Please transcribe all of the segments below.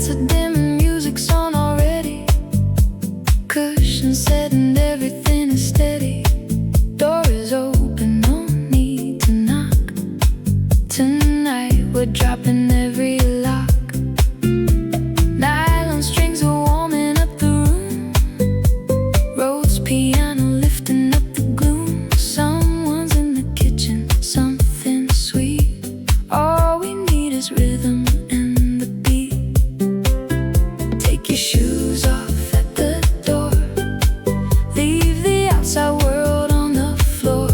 Lights are dim and music's on already. Cushions set and everything is steady. Door is open, no need to knock. Tonight we're dropping every lock. Nylon strings are warming up the room. Rhodes piano lifting up the gloom. Someone's in the kitchen, something sweet. All we need is rhythm and the beat. Take your shoes off at the door. Leave the outside world on the floor.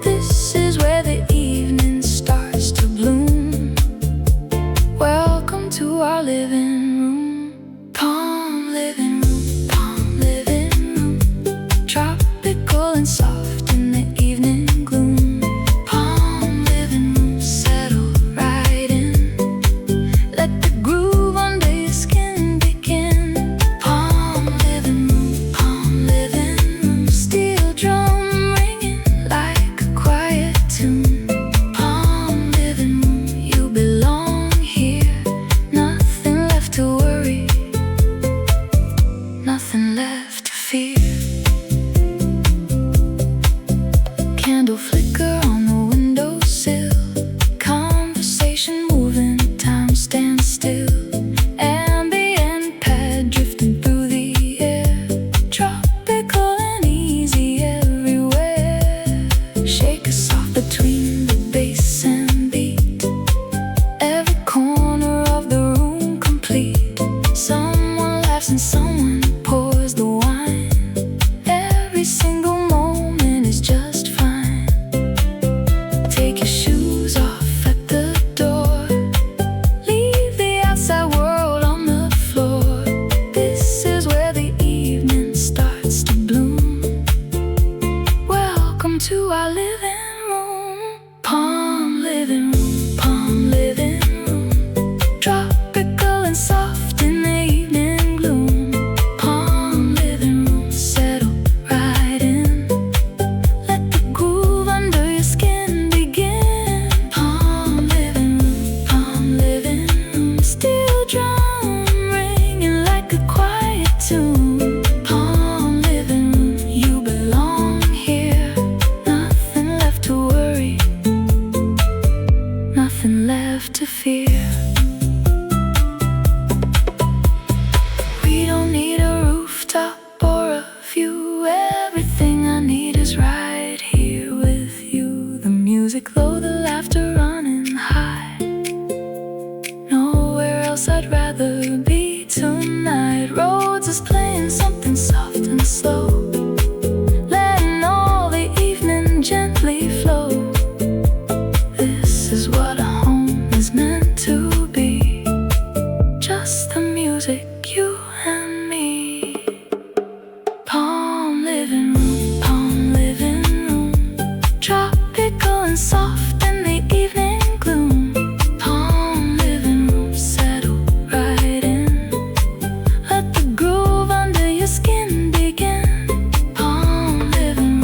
This is where the evening starts to bloom. Welcome to our living room. Palm living room, palm living room. Tropical and soft in the evening gloom. Palm living room, settle right in. Let the groove under your skin begin. Palm living room, steel drum ringing like a quiet tune. Palm living room, you belong here. Nothing left to worry, nothing left to fear. Candle flicker on the windowsill. Conversation moving, time stands still. Ambient pad drifting through the air. Tropical and easy everywhere. Shake us off between the bass and beat. Every corner of the room complete. Someone laughs and someone pours the wine. Every single moment is just fine. Take your shoes off at the door. Leave the outside world on the floor. This is where the evening starts to bloom. Welcome to our living room. Palm living room, palm living room. Tropical and soft in the evening gloom. Palm living room, settle right in. Let the groove under your skin begin. Palm living room, steel drum ringing like a quiet tune. Palm living room, you belong here. Nothing left to worry, nothing left to fear. We don't need a rooftop or a view. Everything I need is right here with you. The music low, the laughter running high. Nowhere else I'd rather be tonight. Rhodes is playing something soft and slow, letting all the evening gently flow. This is what a home is meant to be. Just the music, you and me. Palm living room, tropical and soft in the evening gloom. Palm living room, settle right in. Let the groove under your skin begin. Palm living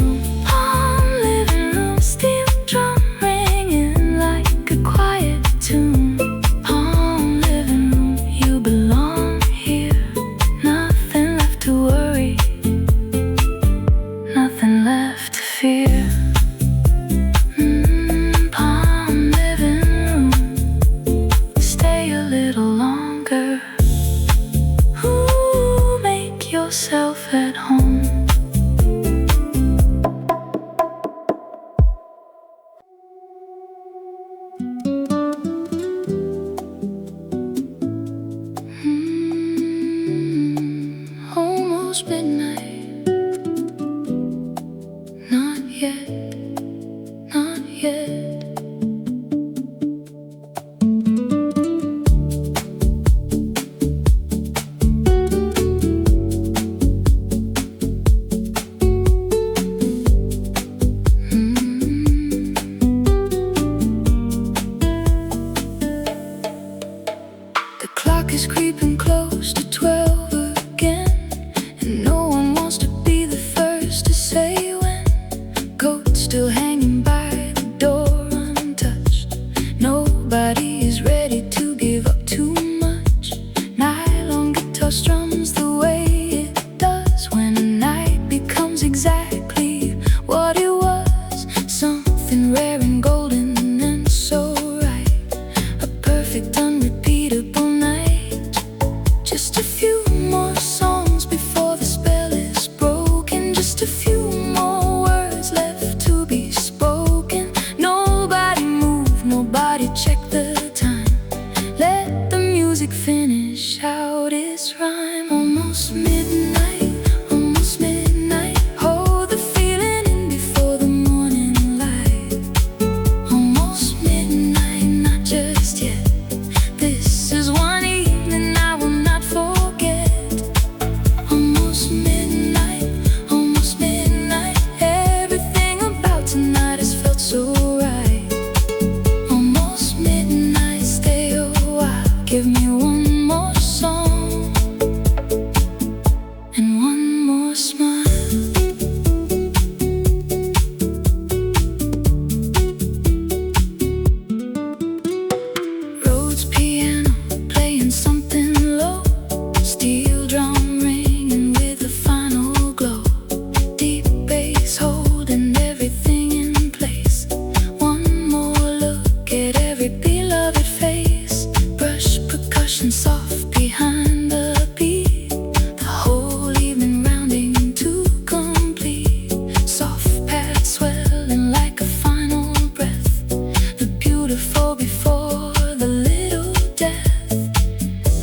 room, steel drum ringing like a quiet tune. Palm living room, you belong here. Nothing left to worry, nothing left to fear. Palm living room, stay a little longer. Ooh, make yourself at home. Almost midnight. Not yet, not yet. The clock is creeping close to 12 again, and no one wants to be the first to say when. Coat still hanging by the door untouched. Nobody is ready to give up too much. Night finish out its rhyme. Almost midnight, almost midnight. Hold the feeling in before the morning light. Almost midnight, not just yet. This is one evening I will not forget. Almost midnight, almost midnight. Everything about tonight has felt so right. Almost midnight, stay a while. Give me one more song and one more smile. Rhodes piano playing something low. Steel drum ringing with the final glow. Deep bass holding everything in place. One more look at every beloved face. Brush percussion soft behind the beat. The whole evening rounding to complete. Soft pads swelling like a final breath. The beautiful before the little death.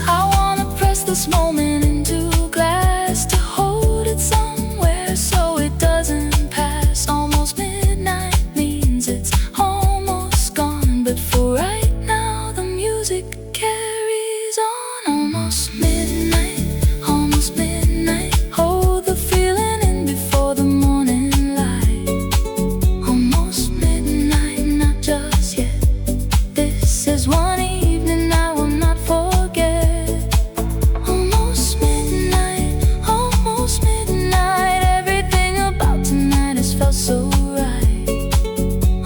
I wanna press this moment into glass to hold it somewhere so it doesn't pass. Almost midnight means it's almost gone, but for right now the music carries on. Almost midnight, almost midnight. Hold the feeling in before the morning light. Almost midnight, not just yet. This is one evening I will not forget. Almost midnight, almost midnight. Everything about tonight has felt so right.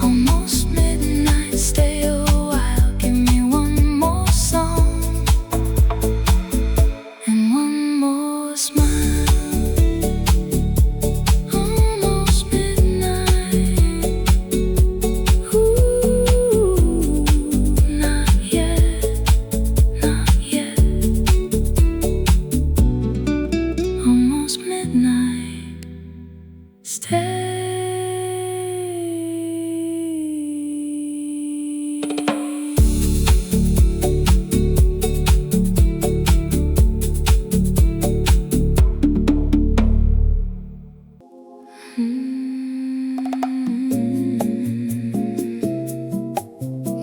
Almost midnight, stay a while. Give me one more song and one more smile. Almost midnight. Ooh, not yet, not yet. Almost midnight. Stay.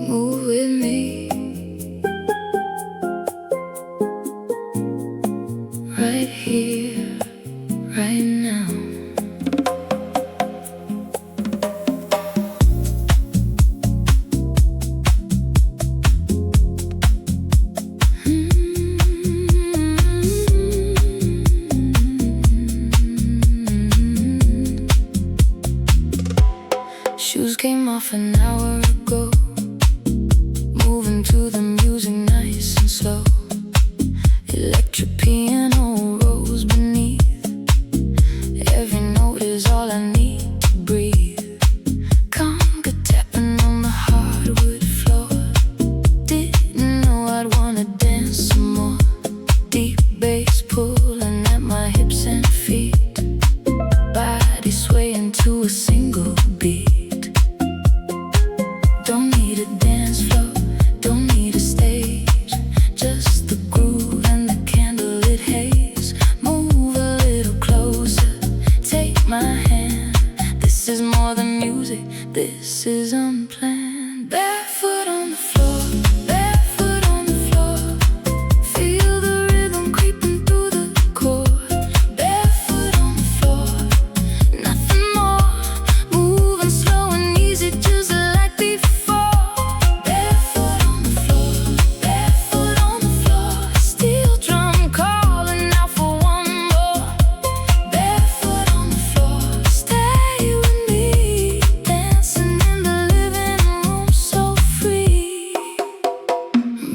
Move with me right here, right now. Shoes came off an hour ago. Moving to the music nice and slow. Electric piano rolls beneath. Every note is all I need to breathe. Conga tapping on the hardwood floor. Didn't know I'd wanna dance some more. Deep bass pulling at my hips and feet. Body swaying to a single beat. Don't need a dance floor, don't need a stage. Just the groove and the candlelit haze. Move a little closer, take my hand. This is more than music, this is unplanned. Barefoot on the floor, barefoot on the floor. Feel the rhythm creeping through the core. Barefoot on the floor, nothing more. Moving slow and easy just like before. Barefoot on the floor, barefoot on the floor. Steel drum calling out for one more. Barefoot on the floor, stay with me. Dancing in the living room so free.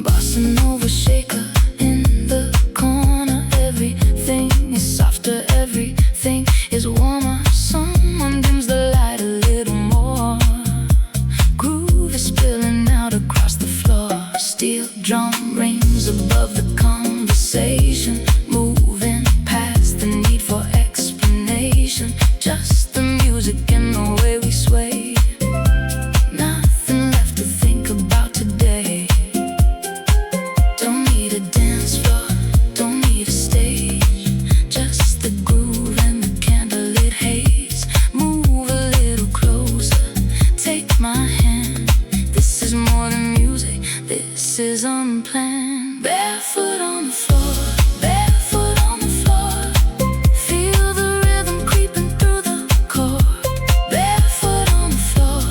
Bossa Nova shaker in the corner. Everything is softer, everything is warmer. Someone dims the light a little more. Groove is spilling out across the floor. Steel drum rings above the conversation. Moving past the need for explanation. Just the music and the way we sway. Nothing left to think about today. Don't need a dance. this is unplanned. Barefoot on the floor, barefoot on the floor. Feel the rhythm creeping through the core. Barefoot on the floor,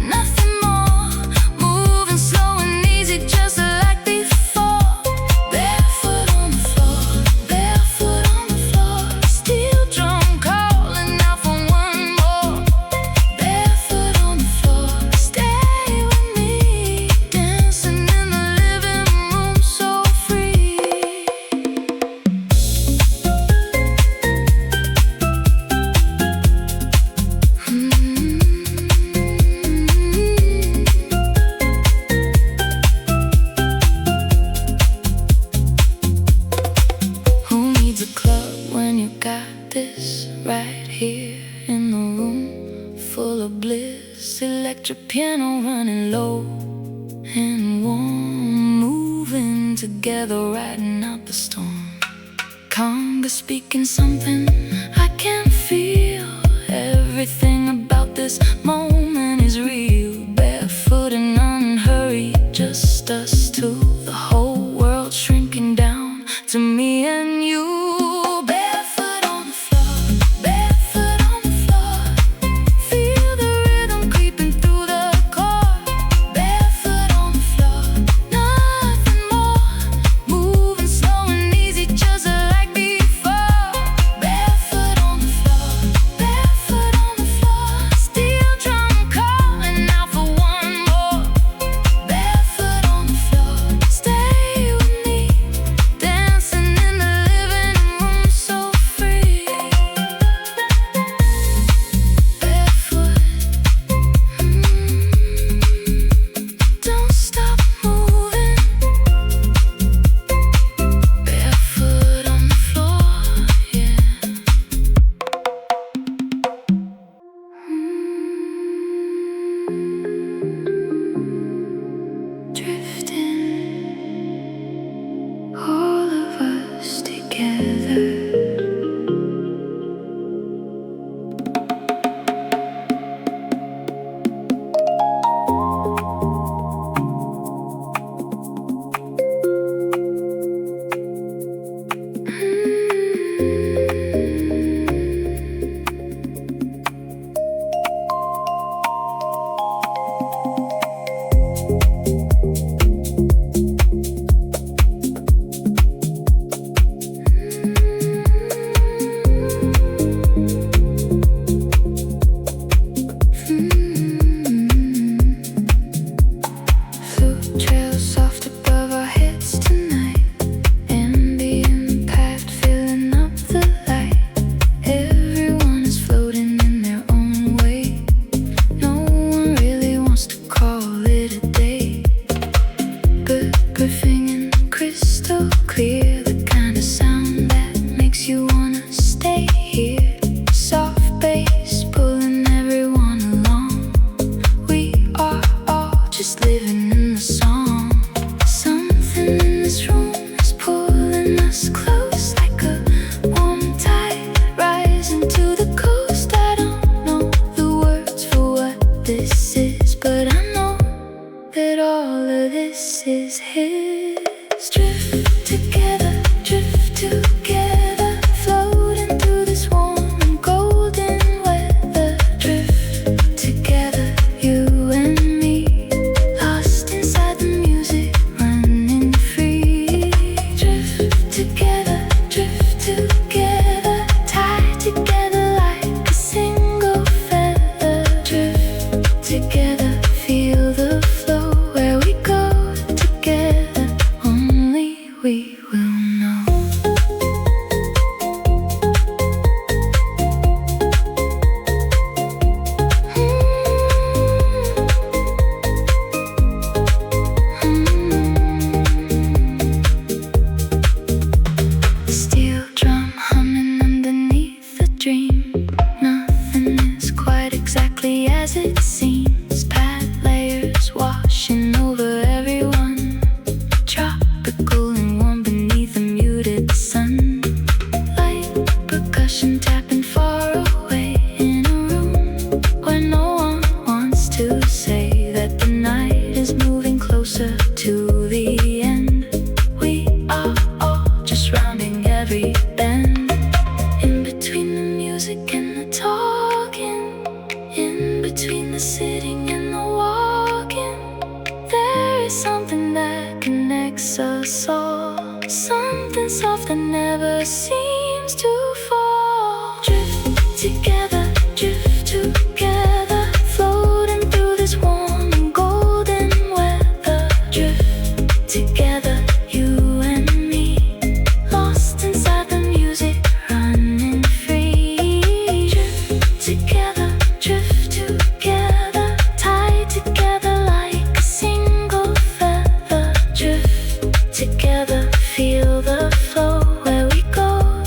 nothing more. Moving slow and easy just like before. Barefoot on the floor, barefoot on the floor. Steel drum calling out for one more. Barefoot on the floor, stay with me. Dancing in the living room so free. Who needs a club when you got this right here in the room full of bliss? Electric piano running low and warm, moving together, riding out the storm. Conga speaking something I can feel. Everything about this moment is real. Barefoot and unhurried, just us two. The whole world shrinking down to me and you. Barefoot on the floor, barefoot on the floor. Feel the rhythm creeping through the core. Barefoot on the floor, nothing more. Moving slow and easy just like before. Barefoot on the floor, barefoot on the floor. Steel drum calling out for one more. Barefoot on the floor, stay with me. Dancing in the living room so free. Barefoot, don't stop moving. Barefoot on the floor, yeah. Drifting, all of us together. Float trails soft above our heads tonight. Ambient path filling up the light. Everyone is floating in their own way. No one really wants to call it a day. Good riffing and crystal clear. The kind of sound that makes you wanna stay here. Soft bass pulling everyone along. We are all just living in the song. Something in this room is pulling us close like a warm tide rising to the coast. I don't know the words for what this is, but I know that all of this is his. Drift together, floating through this warm and golden weather. Drift together, you and me, lost inside the music, running free. Drift together, tied together like a single feather. Drift together, feel the flow where we go together. Only we will a soul, something soft that never seems to fall. Drift together, floating through this warm and golden weather. Drift together, you and me, lost inside the music, running free. Drift together, tied together like a single feather. Drift together, feel the flow. Where we go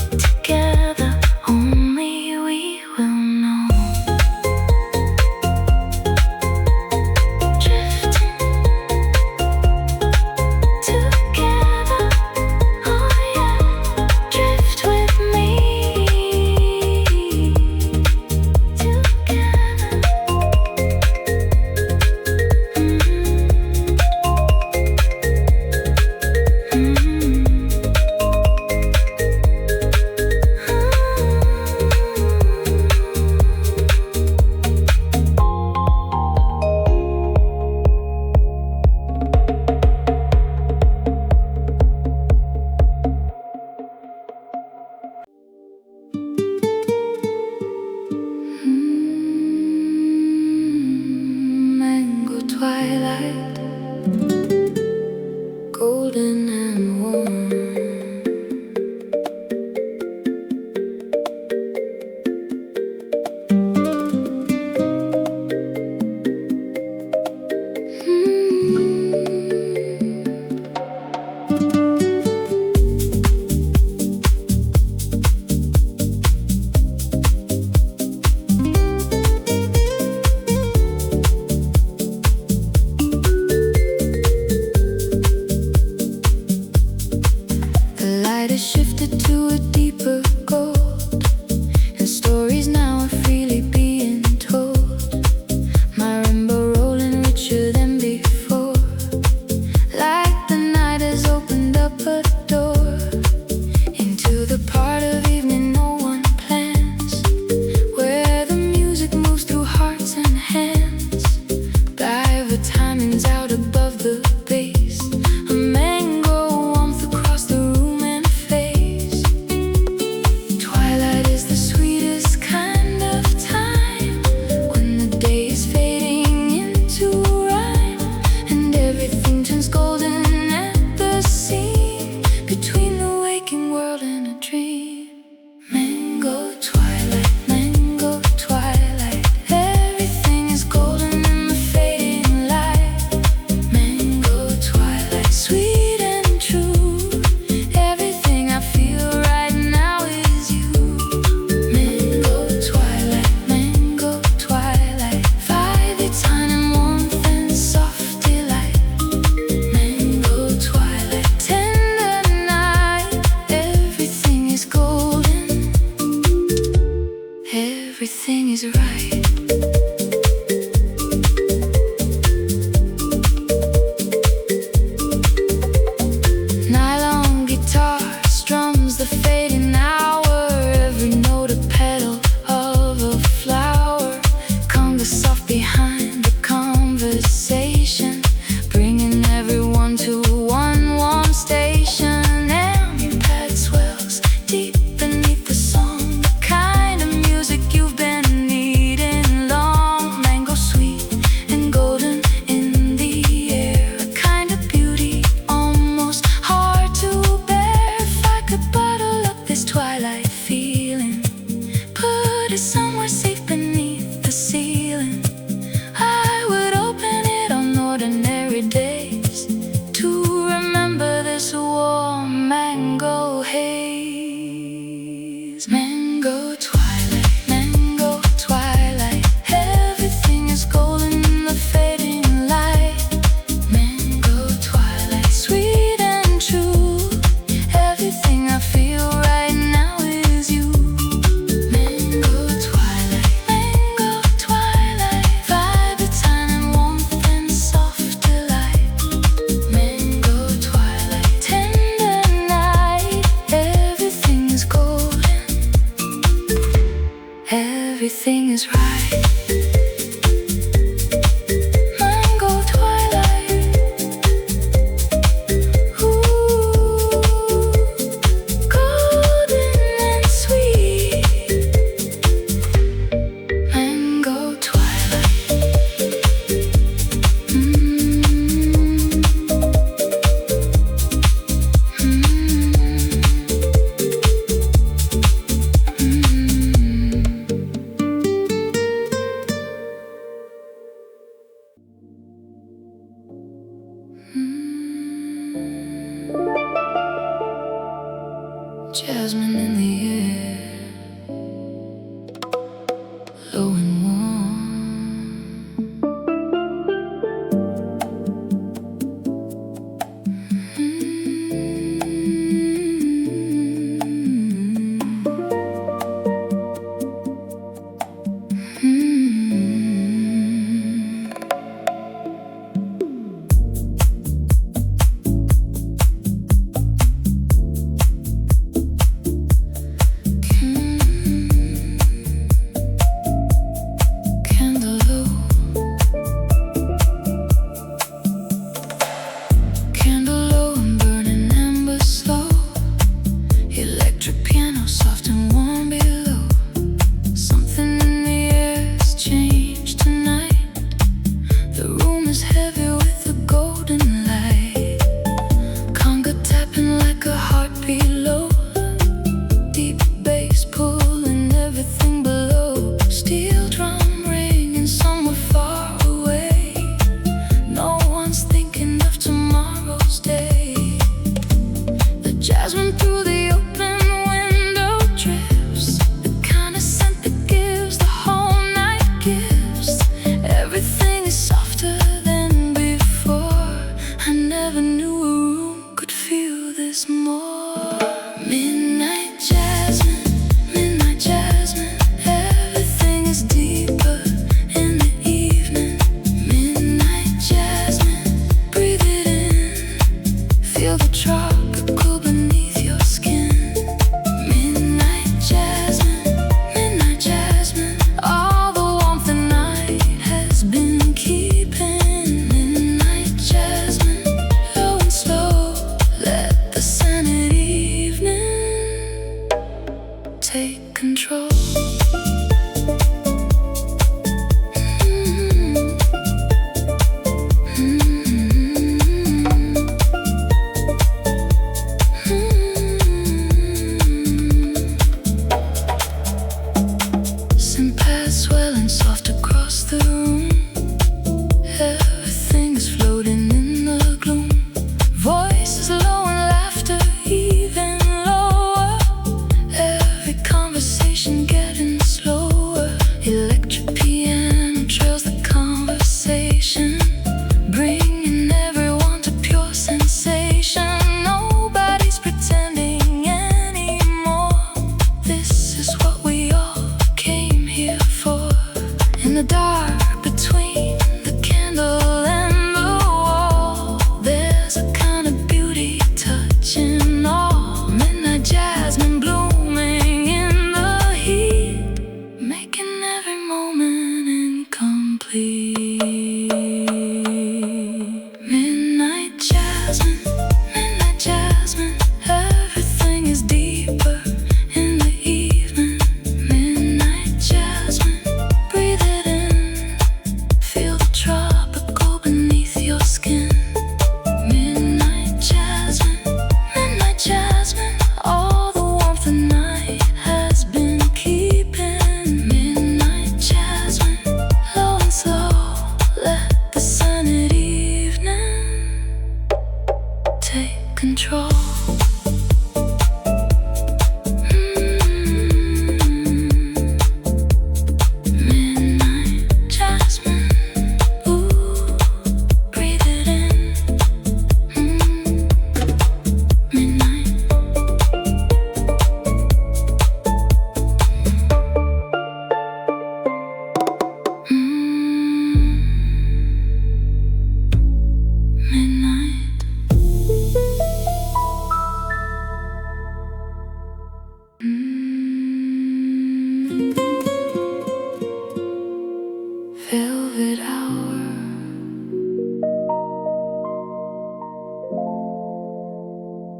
Jasmine in the air, low and velvet hour,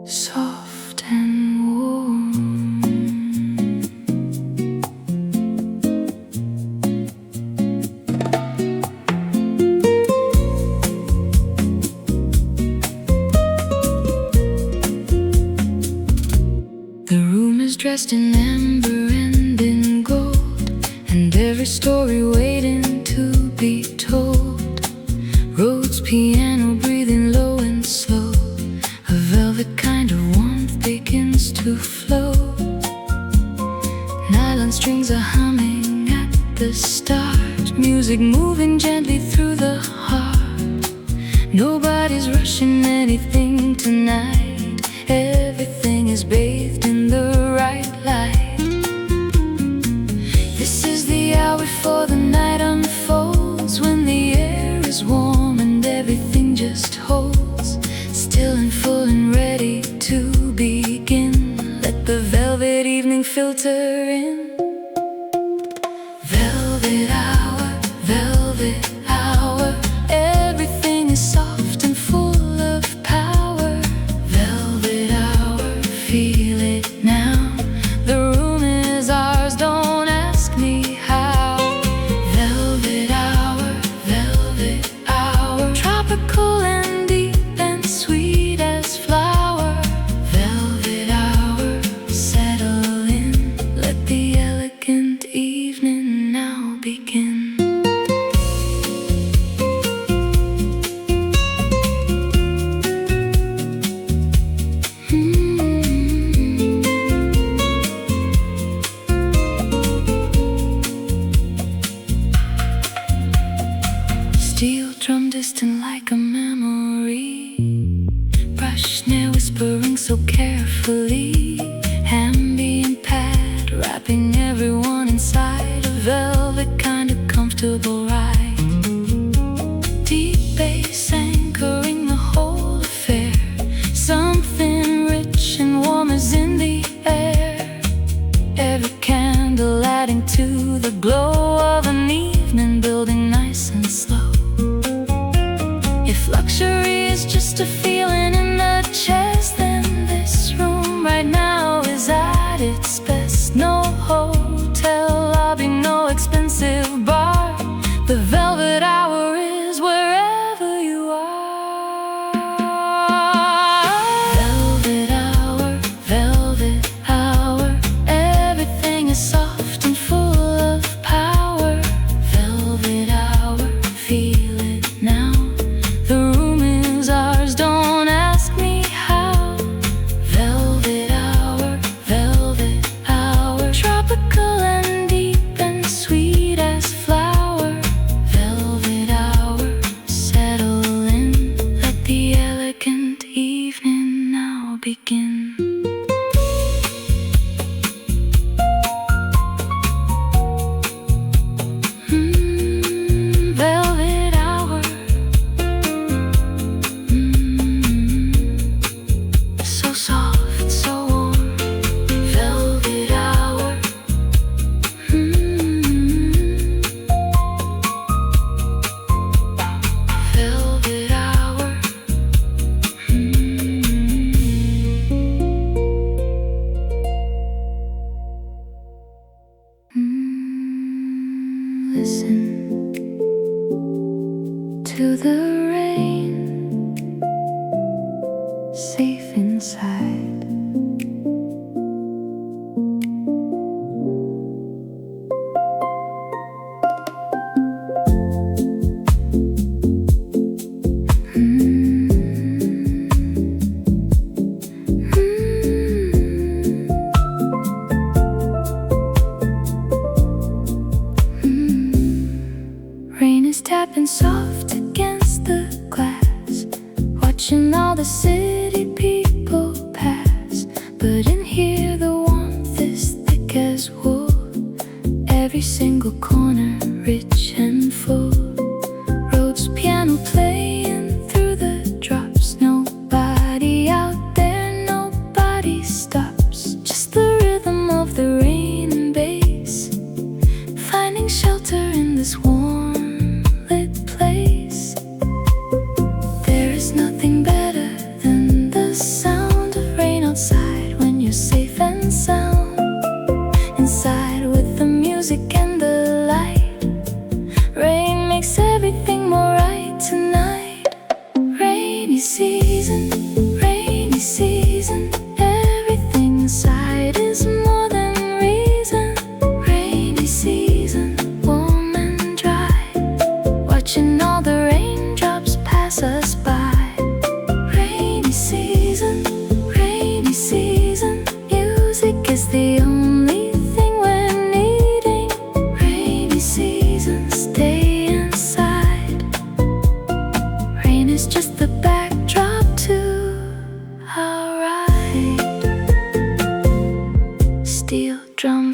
soft and warm. The room is dressed in amber and in gold, and every story waiting to be told. Rhodes piano breathing low and slow, a velvet kind of warmth begins to flow. music moving gently through the heart. Nobody's rushing anything tonight. Everything is bathed in the right light. This is the hour before the night unfolds, when the air is warm and everything just holds still and full and ready to begin. Let the velvet evening filter in. Velvet hour, velvet hour. Everything is soft and full of power. Velvet hour, feel it now. The room is ours, don't ask me how. Velvet hour, tropical and deep and sweet as flower. Velvet hour, settle in. Let the elegant evening now begin. Steel drum distant like a memory. Brush snare whispering so carefully. Ambient pad wrapping everyone inside. A velvet kind of comfortable ride. Deep bass anchoring the whole affair. Something rich and warm is in the air. Every candle adding to the glow of an evening, building nice and slow. If luxury is just a feeling in the chest, then this room right now is at its best. No hotel lobby, no expensive bar. The velvet hour is wherever you are. Velvet hour, everything is soft and full of power. Velvet hour, feel it now. The room is ours, don't ask me how. Velvet hour, tropical and deep and sweet as flower. Velvet hour, settle in. Let the elegant evening now begin. Velvet hour. So soft, so warm. Velvet hour. Velvet hour. Listen to the rain, safe inside. Rain is tapping soft against the glass, watching all the city people pass. But in here the warmth is thick as wool. Every single corner rich and full. Rhodes piano playing through the drops. Nobody out there, nobody stops. Just the rhythm of the rain and bass, finding shelter in this warm lit place. There is nothing better than the sound of rain outside, when you're safe and sound inside with the music and the light.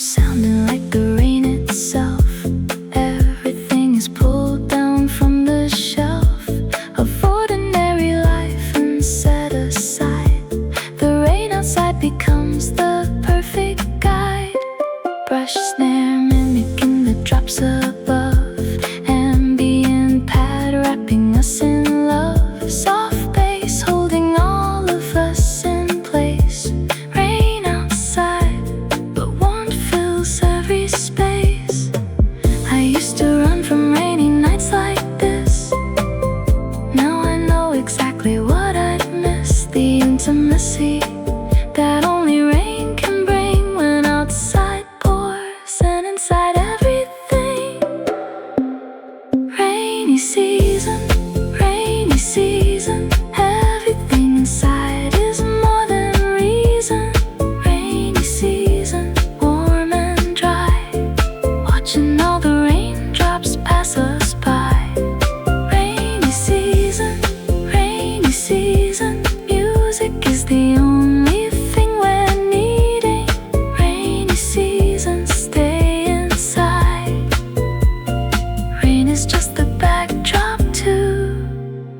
sounding like the rain itself. Everything is pulled down from the shelf of ordinary life and set aside. The rain outside becomes the perfect guide. Brush snare mimicking the drops above. Ambient pad wrapping us in love. Soft bass holding all of us in place. Rain outside, but warmth fills every space. I used to run from rainy nights like this. Now I know exactly what I'd miss. The intimacy that only rain can bring when outside pours and inside everything. Rainy season, rainy season. Everything inside is more than reason. Rainy season, warm and dry. Watching all the raindrops pass us by. Rainy season, rainy season. Music is the only thing we're needing. Rainy season, stay inside. Rain is just the backdrop to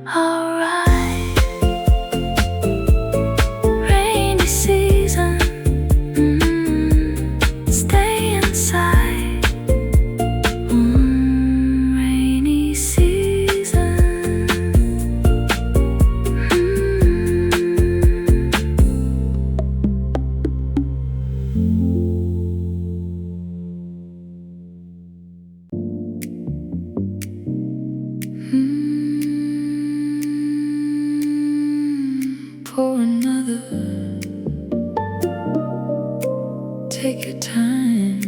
our ride. Rainy season, stay inside. Rainy season. Pour another. Take your time.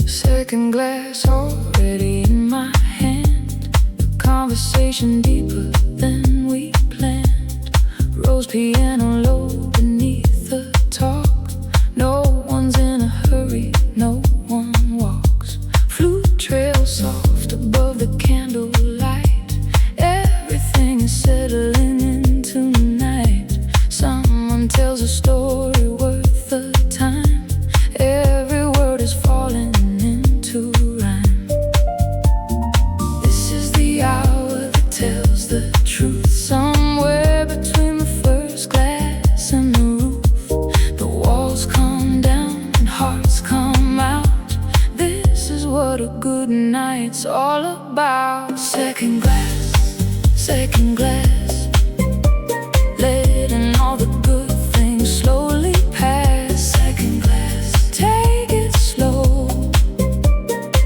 Second glass already in my hand. The conversation deeper than we planned. Rose piano low beneath the talk. No one's in a hurry, no one walks. Flute trail soft above the candlelight. Everything is settling in tonight. Someone tells a story worth the time. Every word is falling into rhyme. This is the hour that tells the truth. Somewhere between the first glass and the roof, the walls come down and hearts come out. This is what a good night's all about. Second glass, second glass. Letting all the good things slowly pass. Second glass, take it slow.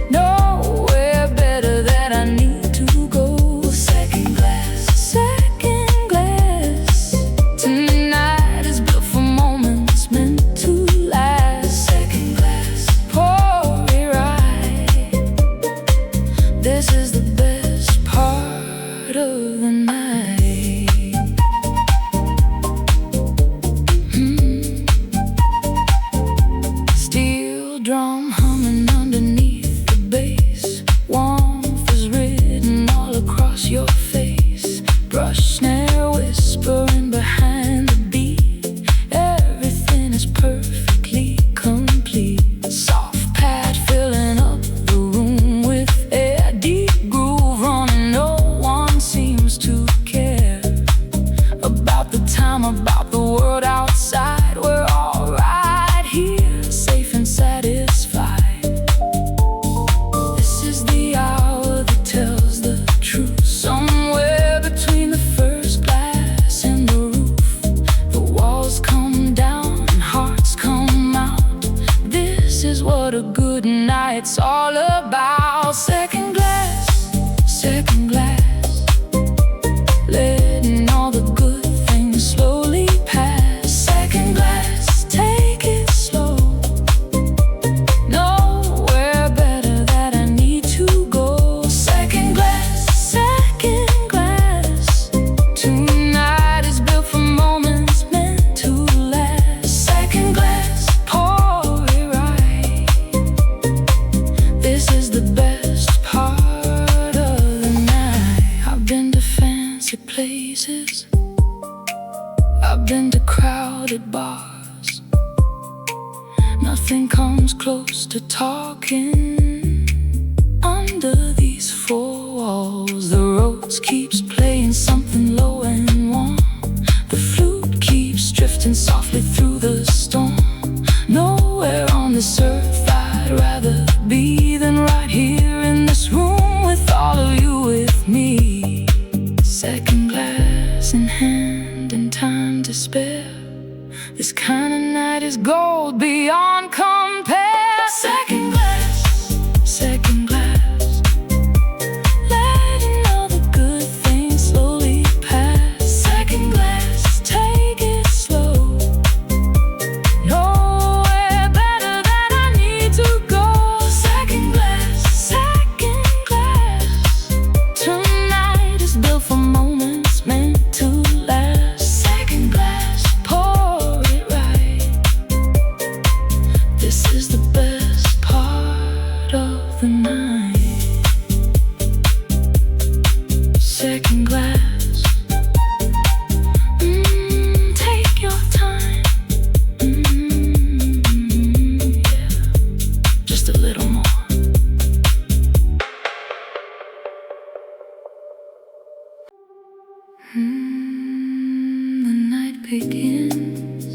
Nowhere better that I need to go. Second glass, second glass. Tonight is built for moments meant to last. Second glass, pour it right. This is the best part of the night. Steel drum humming underneath the bass. Warmth is written all across your face. Brush snare whispering behind the beat. Everything is perfectly complete. Soft pad filling up the room with air. Deep groove running, no one seems to care about the time, about the world outside. We're all right here, safe and satisfied. This is the hour that tells the truth. Somewhere between the first glass and the roof, the walls come down and hearts come out. This is what a good night's all about. Second glass, second glass. Letting all the good things slowly pass. Second glass, take it slow. Nowhere better that I need to go. Second glass, close to talking. Under these four walls, the Rhodes keeps playing something low and warm. The flute keeps drifting softly through the storm. Nowhere on this earth I'd rather be than right here in this room with all of you with me. Second glass in hand and time to spare. This kind of night is gold beyond compare. Second glass, second glass, letting all the good things slowly pass. Second glass, take it slow. Nowhere better that I need to go. Second glass, tonight is built for moments meant to last. Second glass, pour it right. This is the best part of the night. Second glass, take your time. Yeah, just a little more. The night begins.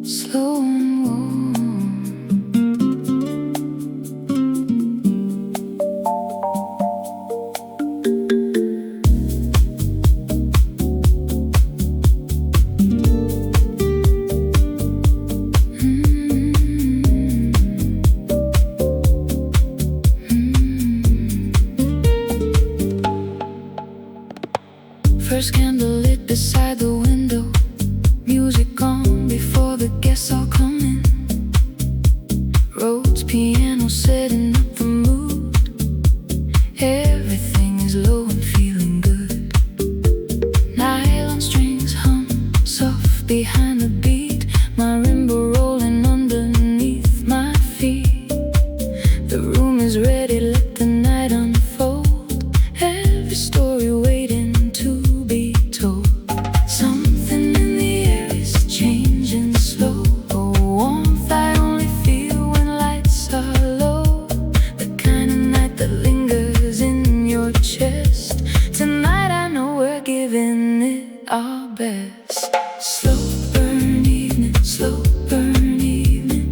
Slow and warm. First candle lit beside the window. Music on before the guests all come in. Rhodes piano setting up the mood. Everything is low and feeling good. Nylon strings hum soft behind the beat. Marimba rolling underneath my feet. The room is ready, let the night unfold. Every story waiting to be told. Something in the air is changing slow. A warmth I only feel when lights are low. The kind of night that lingers in your chest. Tonight I know we're giving it our best. Slow burn evening, slow burn evening.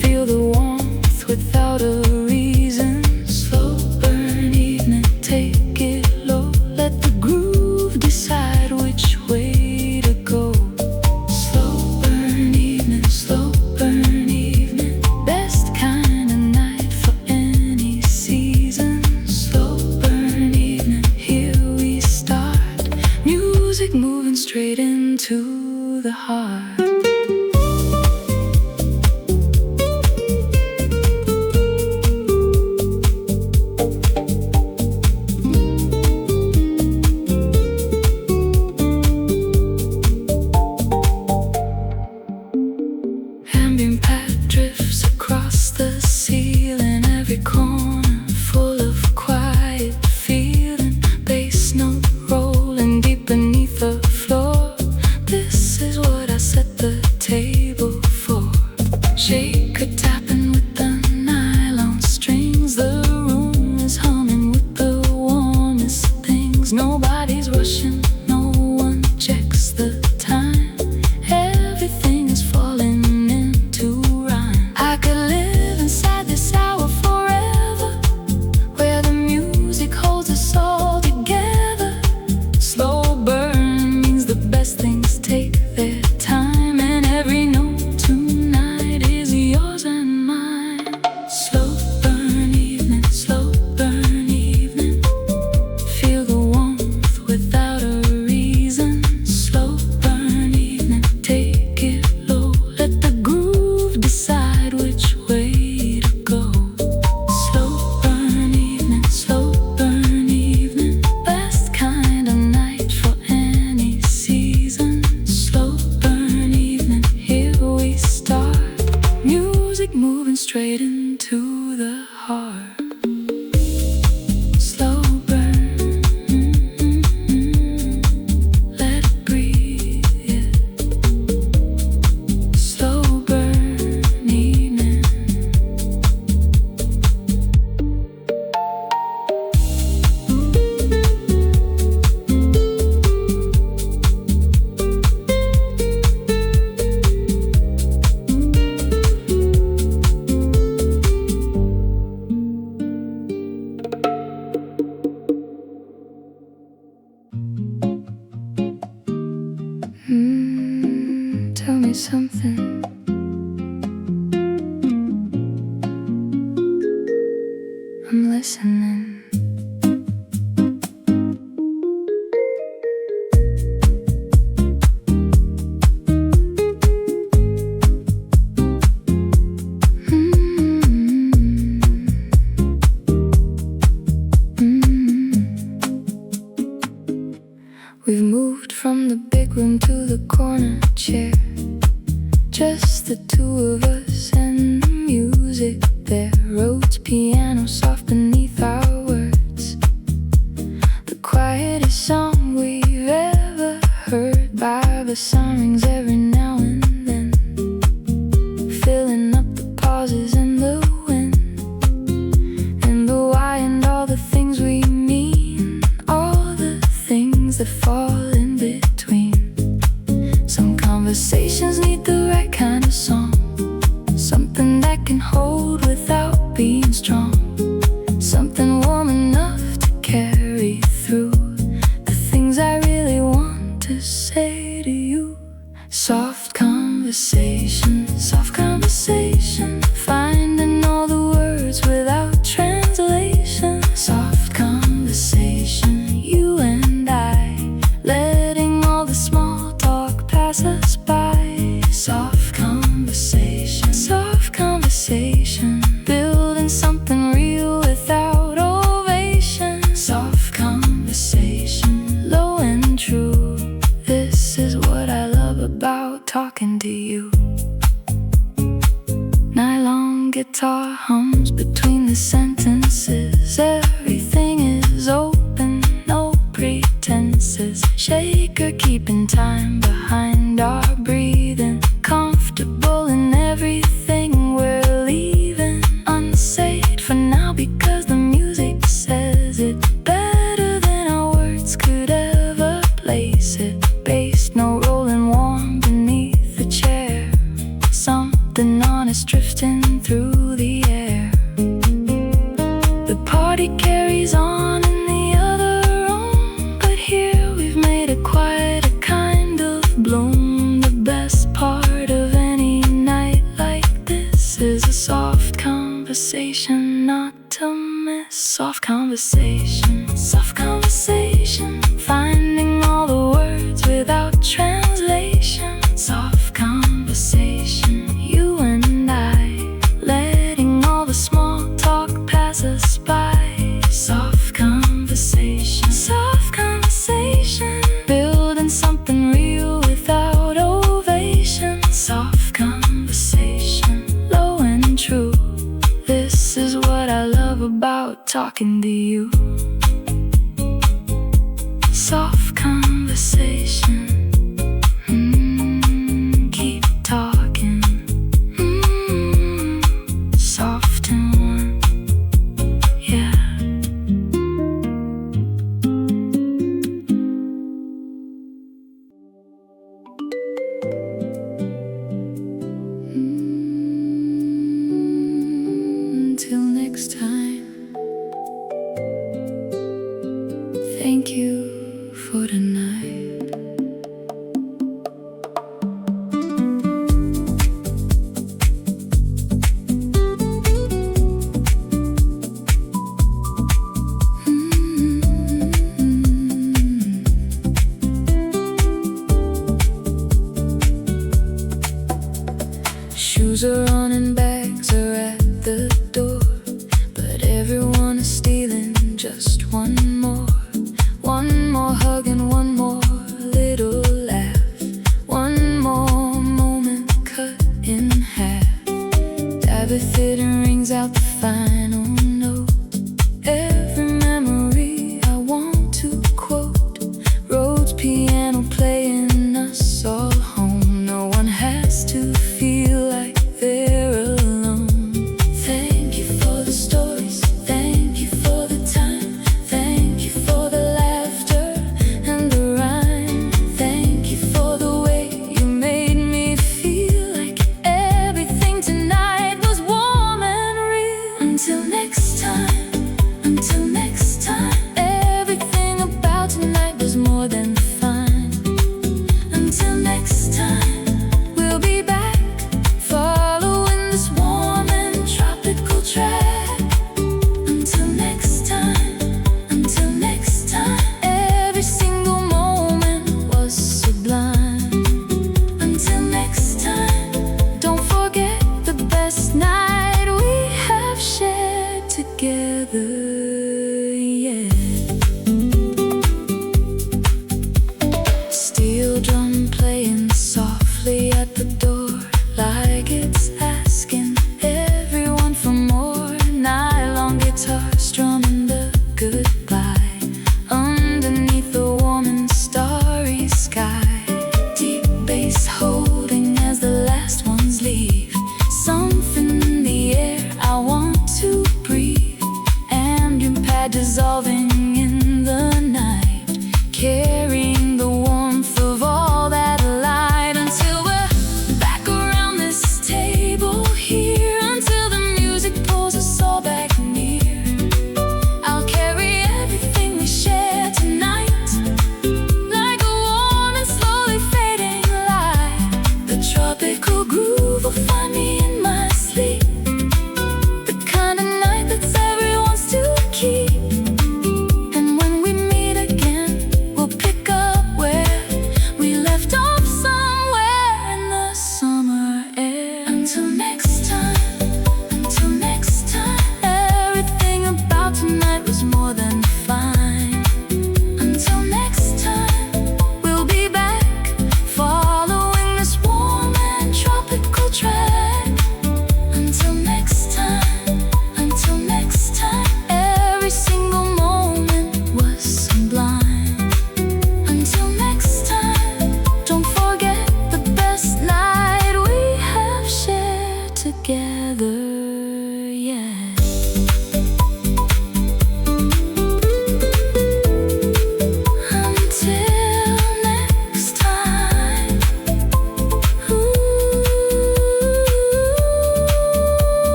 Feel the warmth without a reason. Slow burn evening, take it low. Let the groove decide which way to go. Slow burn evening, slow burn evening. Best kind of night for any season. Slow burn evening, here we start. Music moving straight into the heart. Ambient pad drifts across the ceiling. Every corner full of quiet feeling. Bass note rolling deep beneath the floor. This is what I set the table for. Shaker tapping with the nylon strings. The room is humming with the warmest things. Nobody's rushing, no one checks the time. Everything is falling into rhyme. I could live inside this hour forever, where the music holds us all together. Slow burn means the best things take their time, and every note tonight is yours and mine. Slow burn evening, slow burn evening. Feel the warmth without a reason. Slow burn evening, take it low. Let the groove decide which way to go. Slow burn evening, slow burn evening. Best kind of night for any season. Slow burn evening, here we start. Music moving straight into the heart. Slow burn, let it breathe. Tell me something. I'm listening. We've moved from the big room to the corner chair. Just the two of us and the music there. Rhodes piano soft beneath our words. The quietest song we've ever heard. Bible sign rings every now and then, filling up the pauses and the when, and the why and all the things we mean. All the things that fall in between. Some conversations need the right kind of song, something that can hold without being strong, something warm enough to carry through the things I really want to say to you. Soft conversation, finding all the words without translation. Soft conversation, you and I, letting all the small talk pass us by. Soft conversation, building something real without ovation. Soft conversation, low and true. This is what I love about talking to you. Nylon guitar hums between the sentences. Everything is open, no pretenses. Shaker keeping time behind our breathing. Comfortable in everything we're leaving. Unsaid for now because the music says it better than our words could ever place it. Bass note rolling warm beneath the chair. Something honest drifting through the air. The party carries on in the other room, but here we've made it quiet, a kind of bloom. The best part of any night like this is a soft conversation not to miss. Soft conversation, finding all the words without translation. Soft conversation, you and I, letting all the small talk pass us by. Soft conversation, building something real without ovation. Soft conversation, low and true. This is what I love about talking to you. Soft conversation. Keep talking. Soft and warm. Yeah. Until next time. Thank you for tonight. Shoes are on and bags are at the door, but everyone is stealing just one more hug and one more little laugh, one more moment cut in half. Tabitha rings out the final note. Every memory I want to quote. Rhodes piano playing us all home. No one has to feel like they're alone.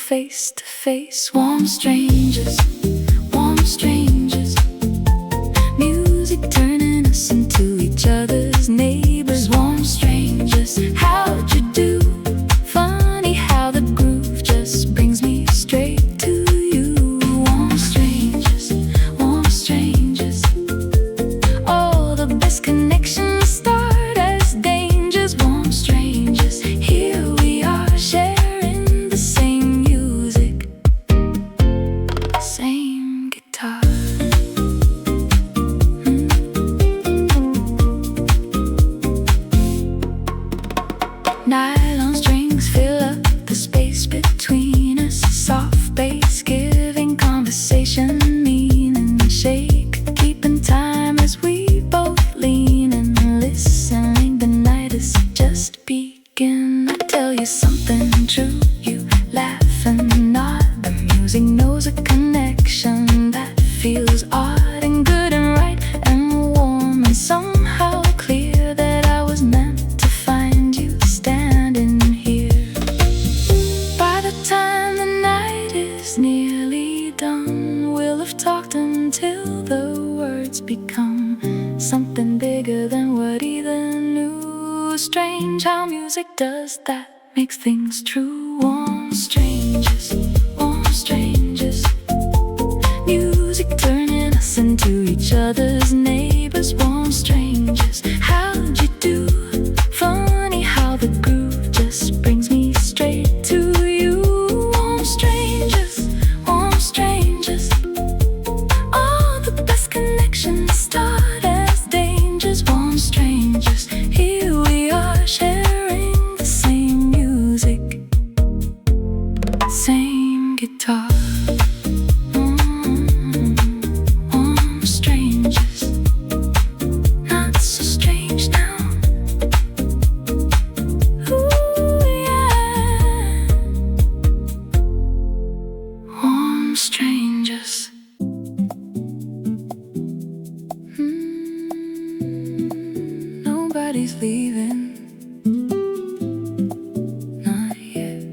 face to face. Warm strangers, warm strangers. Music turning us into each other's neighbors. Warm strangers, how'd you do? Funny how the groove just brings me straight to you. Warm strangers, warm strangers. All the best connections start as dangers. Warm strangers, here we are sharing the same music, same guitar. Nylon strings fill up the space between us. Soft bass giving conversation meaning. Shake, keeping time as we both lean and listening. The night is just begin. I tell you something true, you laugh and nod. The music knows a connection that feels odd and good and right and warm and somehow clear, that I was meant to find you standing here. By the time the night is nearly done, we'll have talked until the words become something bigger than what either knew. Strange how music does that, makes things true. Warm strangers, warm strangers. Music turning us into each other's neighbors. Warm strangers, how'd you do? Funny how the groove just brings me straight to you. Warm strangers, warm strangers. All the best connections start as dangers. Warm strangers, here we are sharing the same music, same guitar. Warm strangers, not so strange now. Ooh, yeah. Warm strangers. Nobody's leaving, not yet.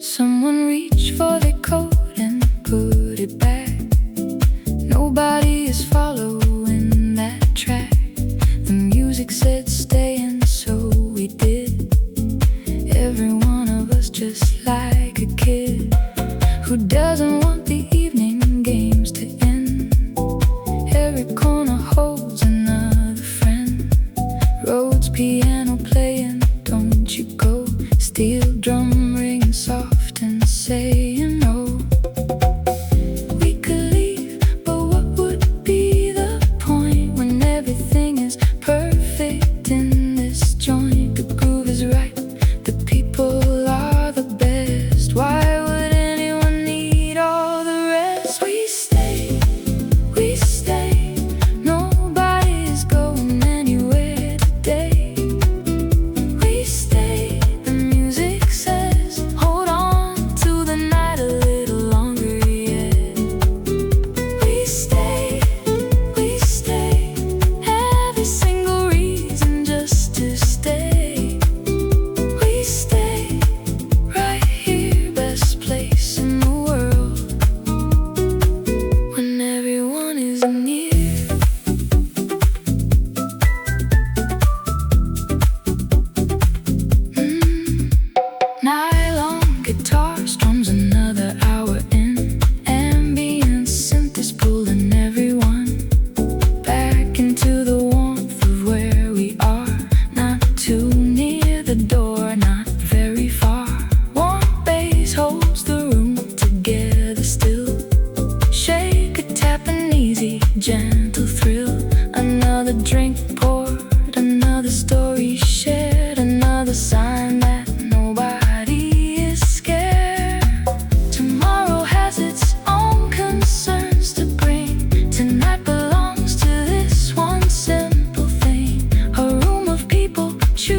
Someone reach for their coat and put it back. Nobody is following that track. The music said stay, and so we did. Every one of us just like a kid who doesn't want the evening games to end. Every corner holds another friend. Rhodes piano playing, don't you go. Steel drum ring soft and saying no. We could leave, but what would be the point when everything is perfect in this joint? The groove is right, the people are the best. Why would anyone need all the rest? We stay, we stay. Nobody's going anywhere today. We stay, the music says hold on to the night a little longer yet. We stay, every single reason just to stay. We stay right here, best place in the world when everyone is near. Nylon guitar strums another hour in. Ambient synth is pulling everyone back into the warmth of where we are. Not too near the door, not very far. Warm bass holds the room together still. Shake a tap and easy, gentle thrill. Another drink poured, another story shared, another sign that nobody is scared. Tomorrow has its own concerns to bring. Tonight belongs to this one simple thing. A room of people choosing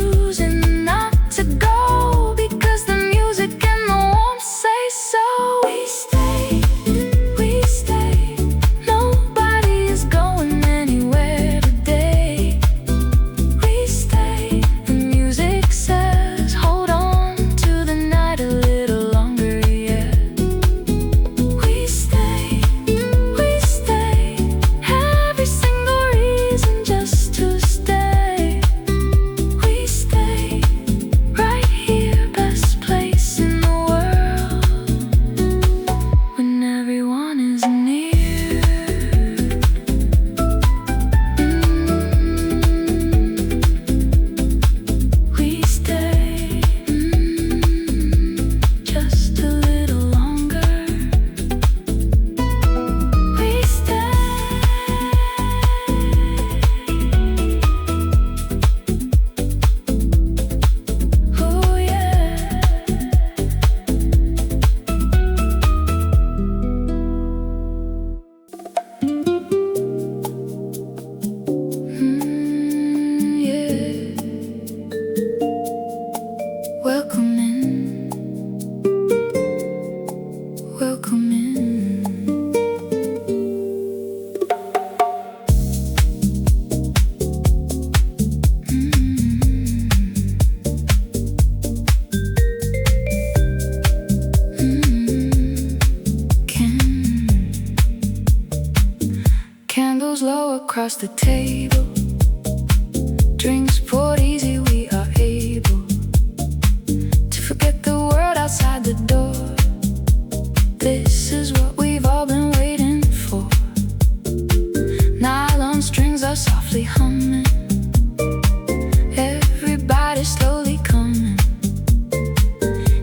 Candles low across the table, drinks poured easy, we are able to forget the world outside the door. This is what we've all been waiting for. Nylon strings are softly humming, everybody slowly coming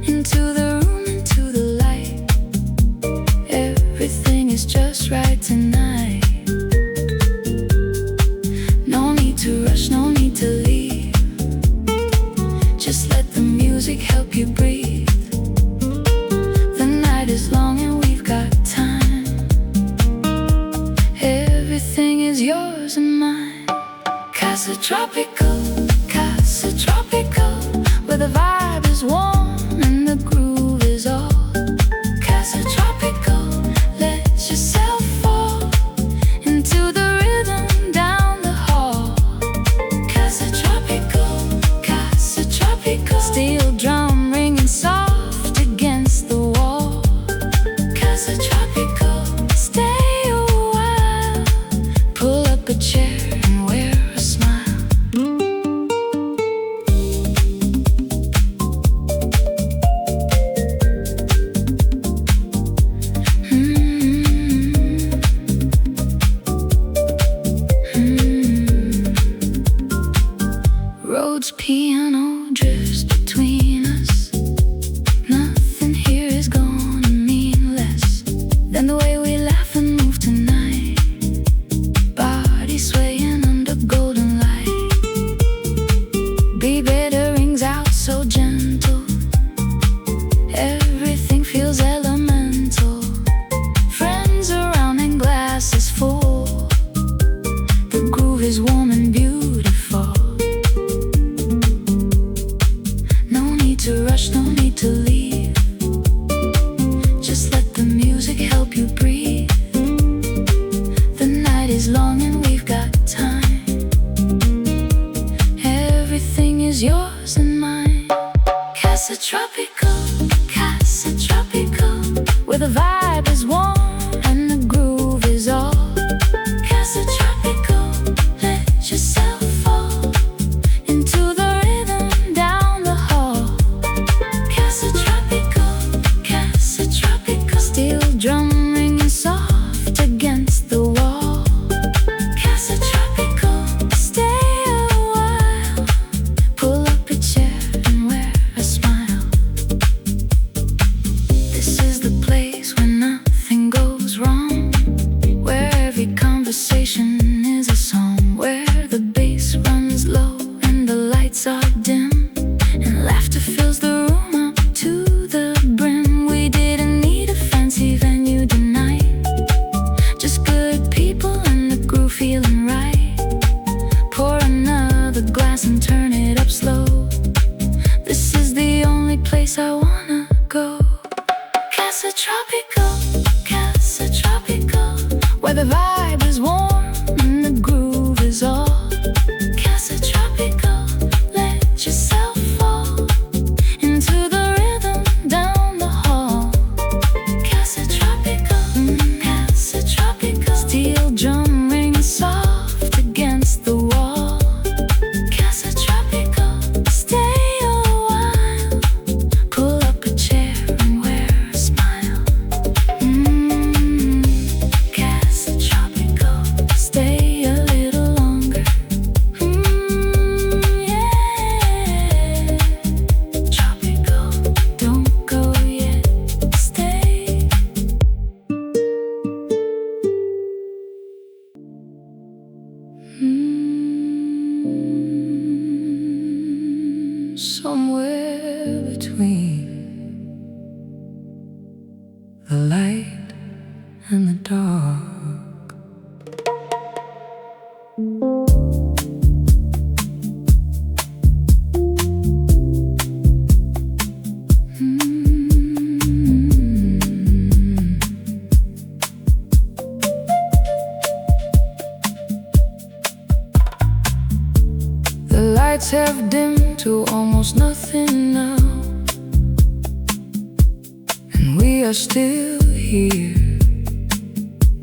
into the room, into the light. Everything is just right tonight. No need to rush, no need to leave. Just let the music help you breathe. The night is long and we've got time. Everything is yours and mine. Casa Tropical, Casa Tropical, where the vibe is warm and the groove is all. Casa Tropical, let yourself fall into the rhythm down the hall. Casa Tropical, Casa Tropical, steel drum ringing soft against the wall. Casa Tropical, stay a while, pull up a chair and wear a smile. Rhodes piano drifts between us. Nothing here is gonna mean less than the way we laugh and move tonight. Body swaying under golden light. Better rings out so gentle. Everything feels elemental. Friends around and glasses full. The groove is warm and beautiful. No need to rush, no need to leave. Just let the music help you breathe. The night is long and we've got time. Everything is yours and mine. Casa Tropical, Casa Tropical, where the vibe is warm and the groove is all. Casa Tropical, let yourself fall into the rhythm down the hall. Casa Tropical, Casa Tropical, steel drum ringing soft against the wall. Casa Tropical, stay a while, pull up a chair and wear a smile. This is the place where nothing goes wrong, where every conversation is a song, where the bass runs low and the lights are dim, and laughter fills the room up to the brim. We didn't need a fancy venue tonight, just good people and the groove feeling right. Pour another glass and turn it up slow. This is the only place I wanna go. Casa Tropical, Casa Tropical, where the vibe is warm and the groove is all. Casa Tropical, let yourself fall into the rhythm down the hall. Casa Tropical, Casa Tropical, steel drum ringing soft against the wall. Casa Tropical, stay a while, pull up a chair and wear a smile. Casa Tropical, stay a little longer. Yeah. Tropical, don't go yet, stay. Somewhere between the light and the dark. The lights have dimmed to almost nothing now, and we are still here,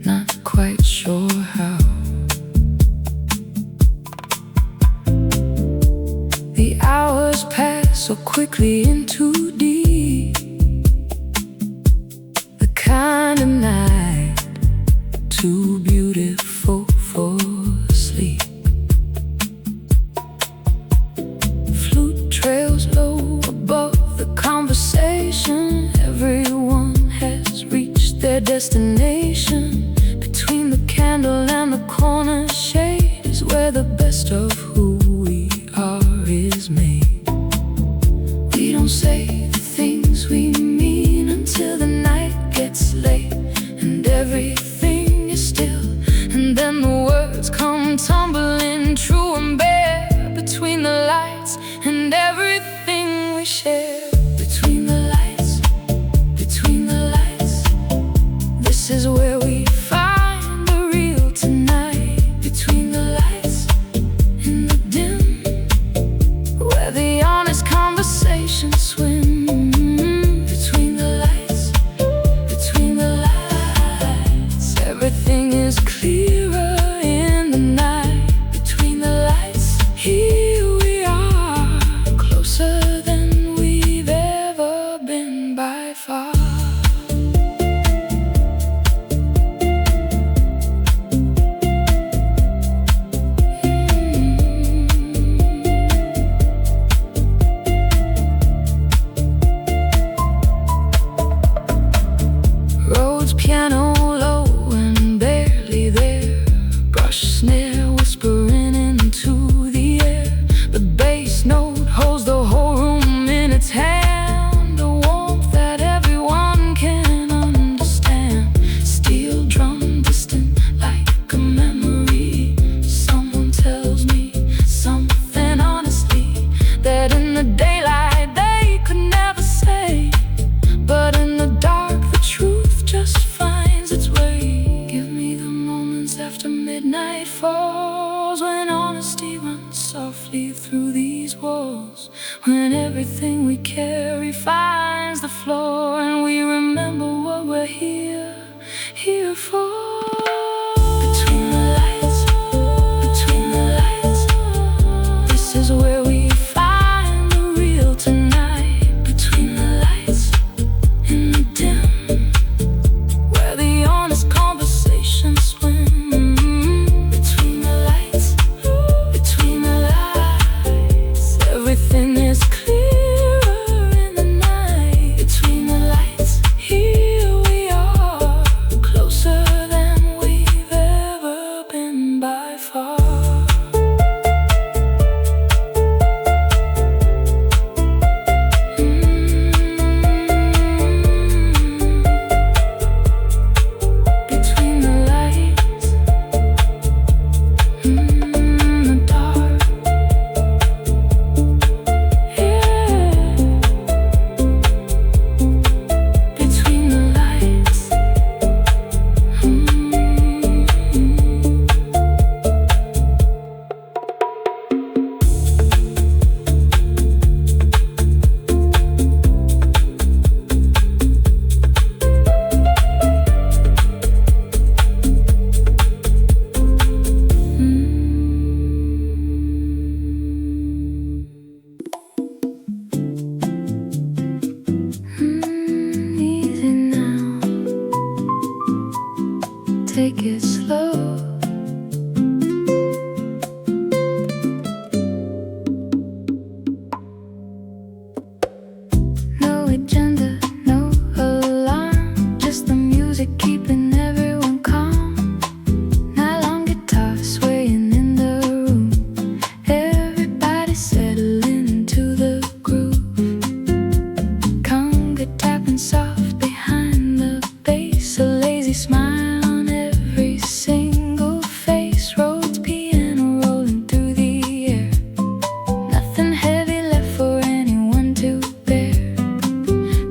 not quite sure how. so quickly in too deep. The kind of night too beautiful for sleep. Flute trails low above the conversation. Everyone has reached their destination. Between the candle and the corner shade is where the best of who we are is made. We don't say the things we mean until the night gets late and everything is still, and then the words come tumbling true and bare between the lights and everything we share. Between the lights, between the lights, this is where we find the real tonight. Between the lights in the dim, where the honest conversations swim. Between the lights, between the lights, everything is clearer in the night. Between the lights, here we are, closer than we've ever been by far. Rhodes piano low and barely there. Brush snare whispering into the air. The bass note holds the whole room in its hand. A warmth that everyone can understand. Steel drum distant like a memory. Someone tells me something honestly that in the daylight they could never say, but in the dark the truth just finds its way. Give me the moments after midnight falls, when honesty runs softly through these walls, when everything we carry finds the floor, and we remember what we're here for. Between the lights, between the lights, this is where we find the real tonight. Between the lights in the dim, where the honest conversations swim. Between the lights, between the lights, everything is clearer in the night. Between the lights, here we are, closer than we've ever been by far. Between the lights, the dark, yeah. Between the lights, easy now, take it slow. No agenda, no alarm, just the music keeping everyone calm. Nylon guitar swaying in the room, everybody settling into the groove. Conga tapping soft behind the bass, a lazy smile on every single face. Rhodes piano rolling through the air, nothing heavy left for anyone to bear.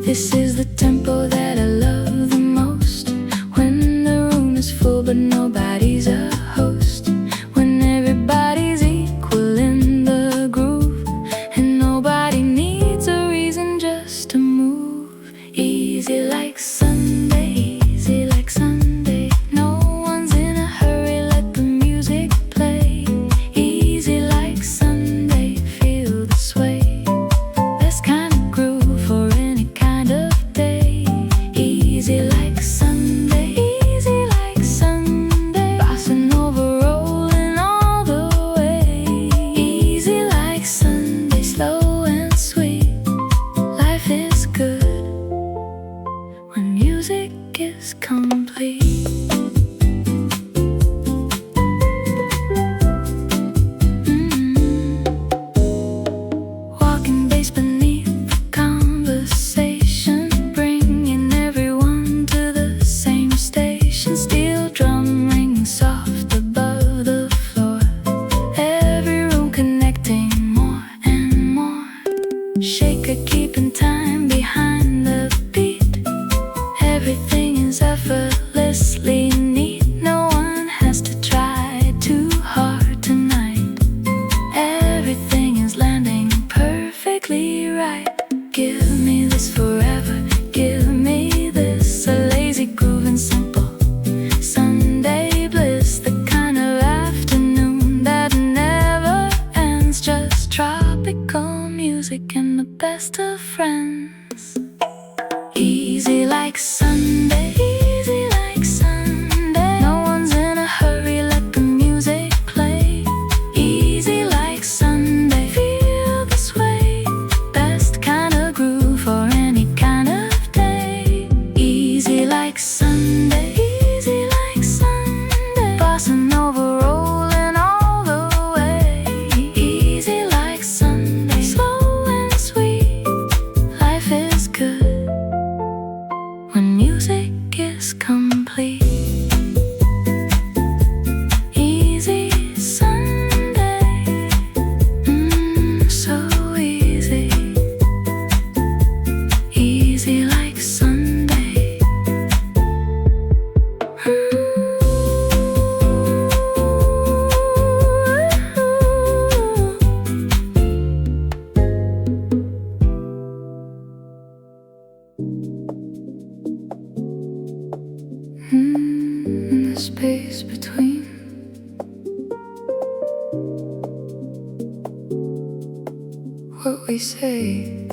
This is the tempo that I love the most, when the room is full but nobody's a host, when everybody's equal in the groove, and nobody needs a reason just to move. Easy like Sunday, easy like Sunday. No one's in a hurry, let the music play. Easy like Sunday, feel the sway. Best space between. What we say.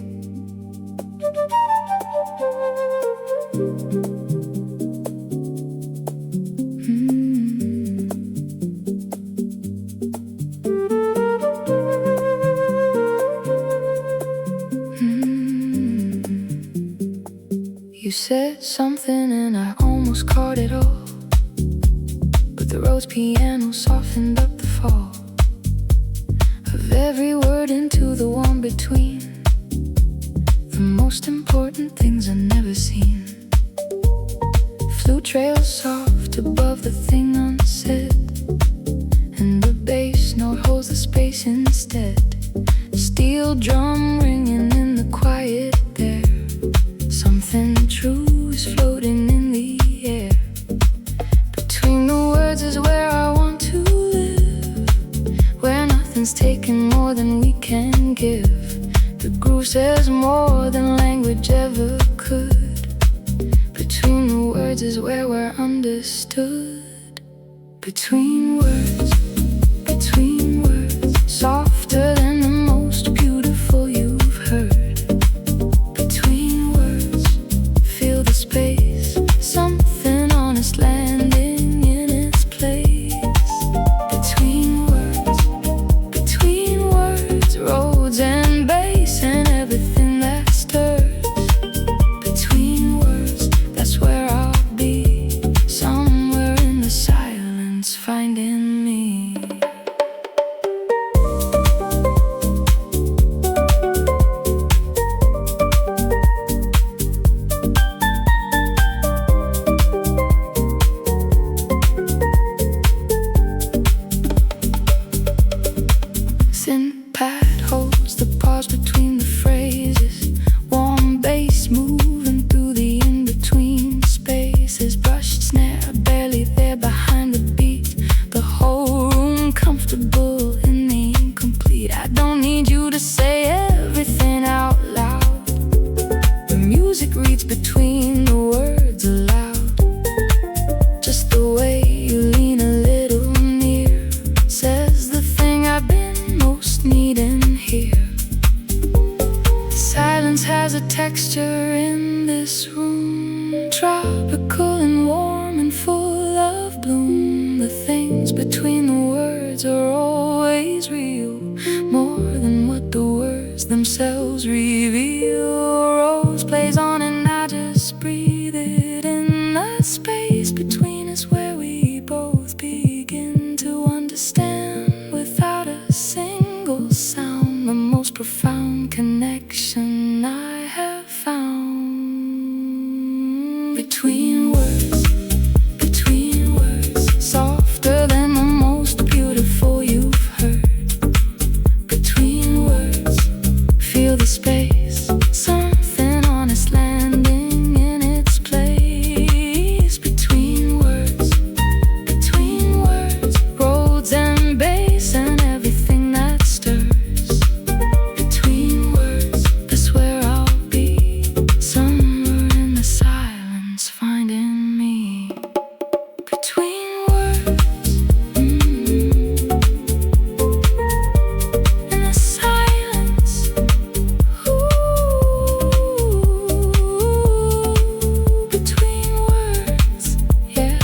You said something and I almost caught it all, but the Rhodes piano softened up the fall of every word into the one between. The most important things I've never seen. Flute trails soft above the thing unsaid, and the bass note holds the space instead. Steel drum ringing in the quiet there. Something true is floating in the air. Between the words is where I want to live, where nothing's taken more than we can give. The groove says more than language ever could. Between the words is where we're understood. Between words, softer than the most beautiful you've heard. Between words, feel the space, something honest landing in its place. Between words, roads and bass and everything that stirs. Between words, that's where I'll be, somewhere in the silence, finding me. Thin pad holds the pause between the phrases. Warm bass moving through the in-between spaces. Brushed snare barely there behind the beat. The whole room comfortable in the incomplete. I don't need you to say everything out loud. The music reads between the words aloud. Just the way you lean a little near says the thing I've been most needing here. Silence has a texture in this room, tropical and warm and full of bloom. The things between the words are always real, more than what the words themselves reveal. Rose plays on and I just breathe it in. The space between us where we both begin to understand without a single sound. The most profound connection I have found. Between words, softer than the most beautiful you've heard. Between words, feel the space, something honest landing in its place. Between words, roads and bass and everything that stirs. Between words, that's where I'll be, somewhere in the silence, finding me. Between words, in the silence, between words, yeah.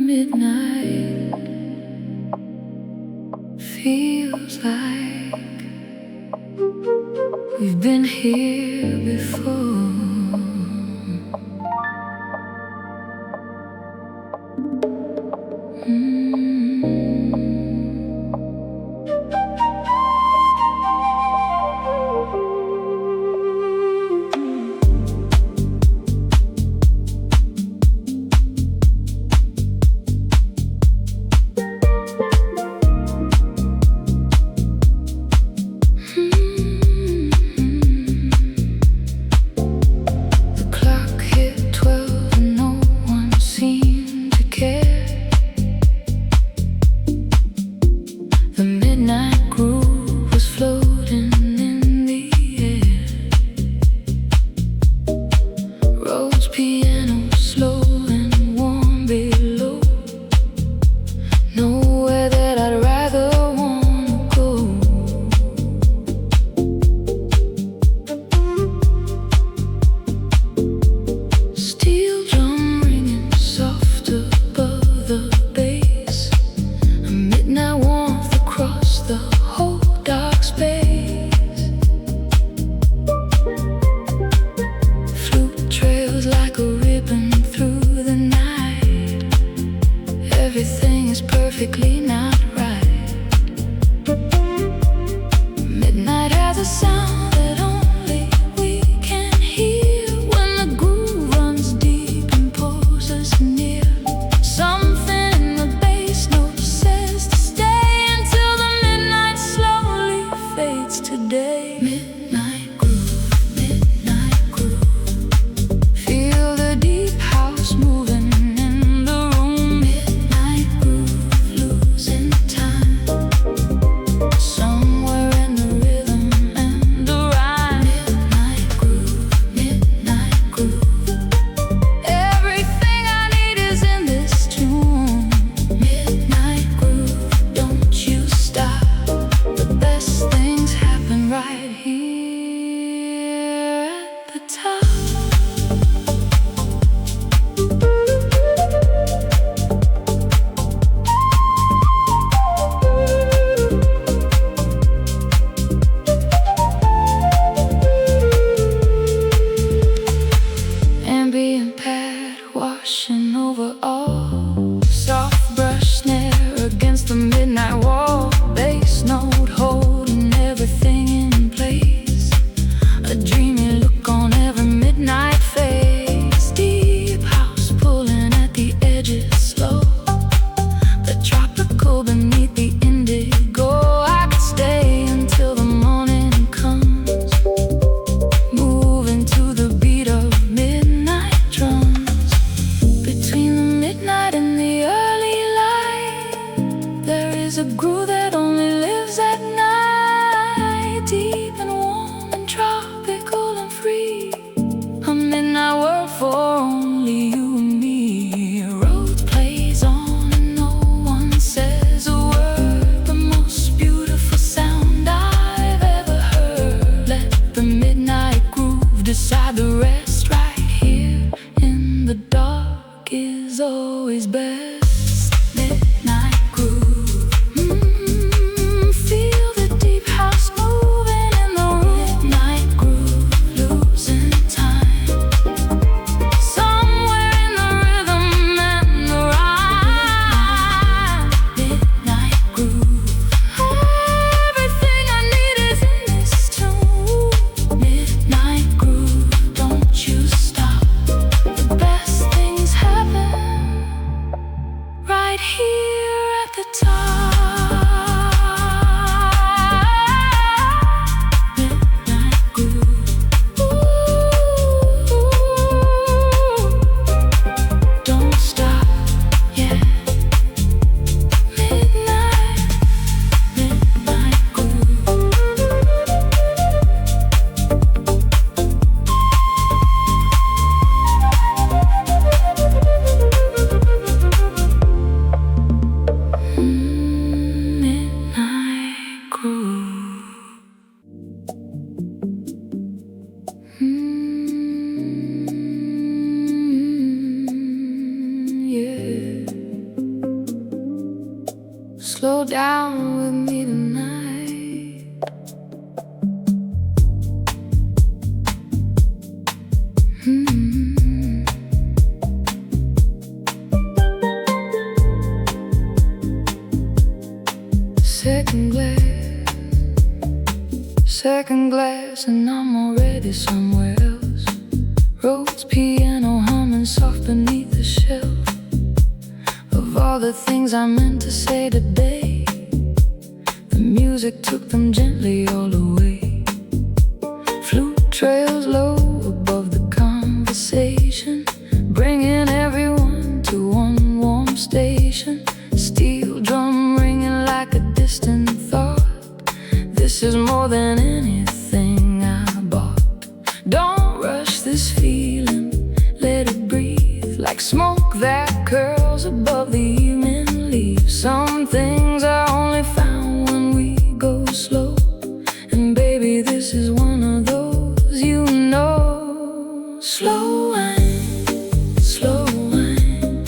Midnight feels like we've been here before. Mm. the sound that only we can hear when the groove runs deep and pulls us near. Something in the bass note says to stay until the midnight slowly fades to day. Midnight groove, midnight groove. Feel the deep house moving in the room. Midnight groove, losing time. Somewhere in the rhythm and the rhyme. Midnight groove, midnight groove. Everything I need is in this tune. Midnight groove, don't you stop. The best things happen right here at the top. Ambient pad washing over all. Soft brush snare against the midnight wall. Bass note holding everything in place. A dreamy look on every midnight face. Deep house pulling at the edges slow. The tropical beneath the indigo. I could stay until the morning comes, moving to the beat of midnight drums. Between the midnight and the early light, there is a groove that only lives at night. Deep and warm and tropical and free. A midnight world for only you and me. Rhodes plays on and no one says a word. The most beautiful sound I've ever heard. Let the midnight groove decide the rest. Right here in the dark is always best. Midnight groove. Feel the deep house moving in the room. Midnight groove, losing time. Somewhere in the rhythm and the rhyme. Midnight groove. Everything I need is in this tune. Midnight groove, don't you stop. The best things happen right here at the top. Midnight groove. Ooh, don't stop, yeah. Midnight, midnight groove. Midnight groove. Yeah. Slow down with me tonight. Second glass, and I'm already somewhere else. Rhodes piano humming soft beneath the shelf. Of all the things I meant to say today, the music took them gently all away. Flute trails low above the conversation, bringing everyone to one warm station. Steel drum ringing like a distant thought. This is more than anything I bought. Don't rush this feeling, let it breathe. Like smoke that curls above the evening leaves. Some things are only found when we go slow. And baby, this is one of those, you know. Slow wine, slow wine.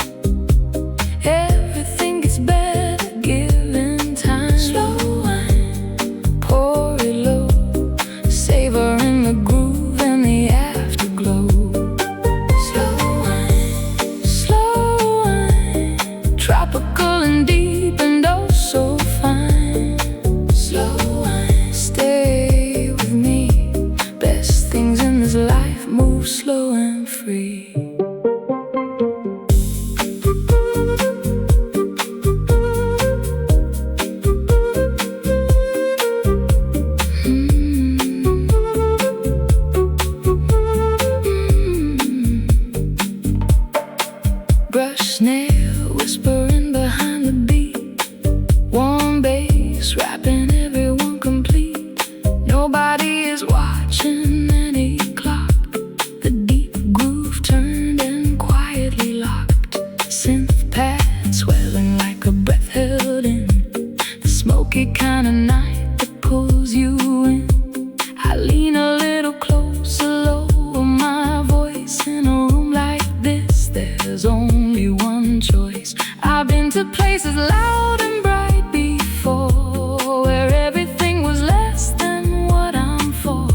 Everything gets better given time. Slow wine, pour it low, savoring the groove and the afterglow. Slow wine, tropical and deep and oh so fine. Slow wine, stay with move slow and free. Brush nail whispering behind the beat, warm bass rapping everyone complete. Nobody is watching any clock. The deep groove turned and quietly locked. Synth pad swelling like a breath held in. The smoky kind of night that pulls you in. I lean a little closer, lower my voice. In a room like this, there's only one choice. I've been to places loud and bright before, where everything was less than what I'm for.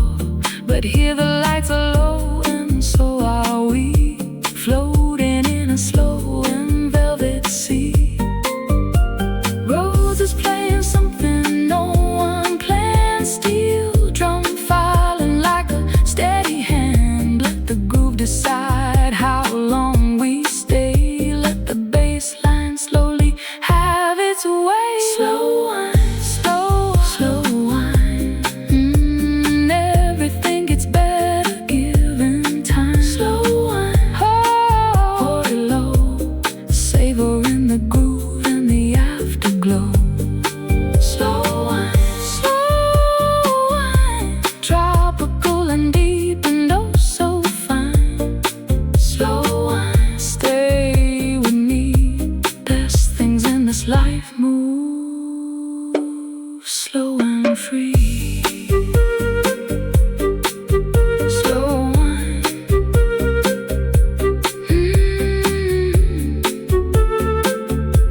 But here the lights are low and so are we, floating in a slow and velvet sea. Rhodes is playing something no one planned. Steel drum filing like a steady hand. Let the groove decide how long we stay. Let the bass line slowly have its way. Slow wine, slow wine. Everything gets better given time. Slow wine, pour it low, savoring the groove and the afterglow. Slow wine, tropical and deep and oh so fine. Slow wine, stay with me. Best things in this life move slow and free. Slow wine.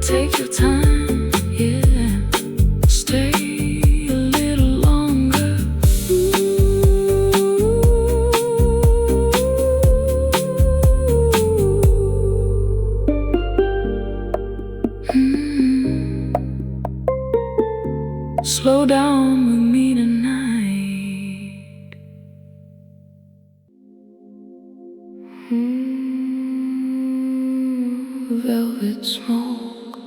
Take your time, yeah. Stay a little longer. Slow down with me tonight. Velvet smoke,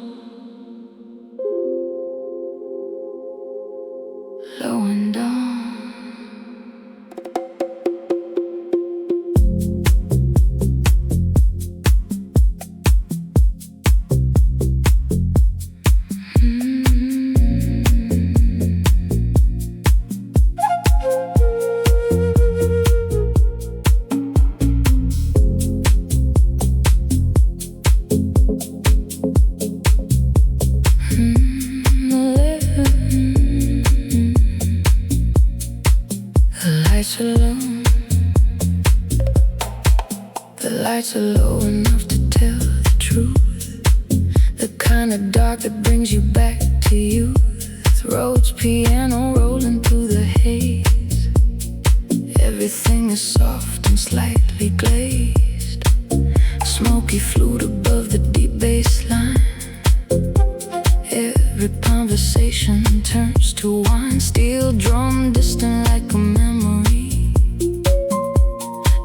low and down. The lights are low enough to tell the truth. The kind of dark that brings you back to youth. Rhodes piano rolling through the haze. Everything is soft and slightly glazed. Smoky flute above the deep bass line. Every conversation turns to wine. Steel drum distant like a memory.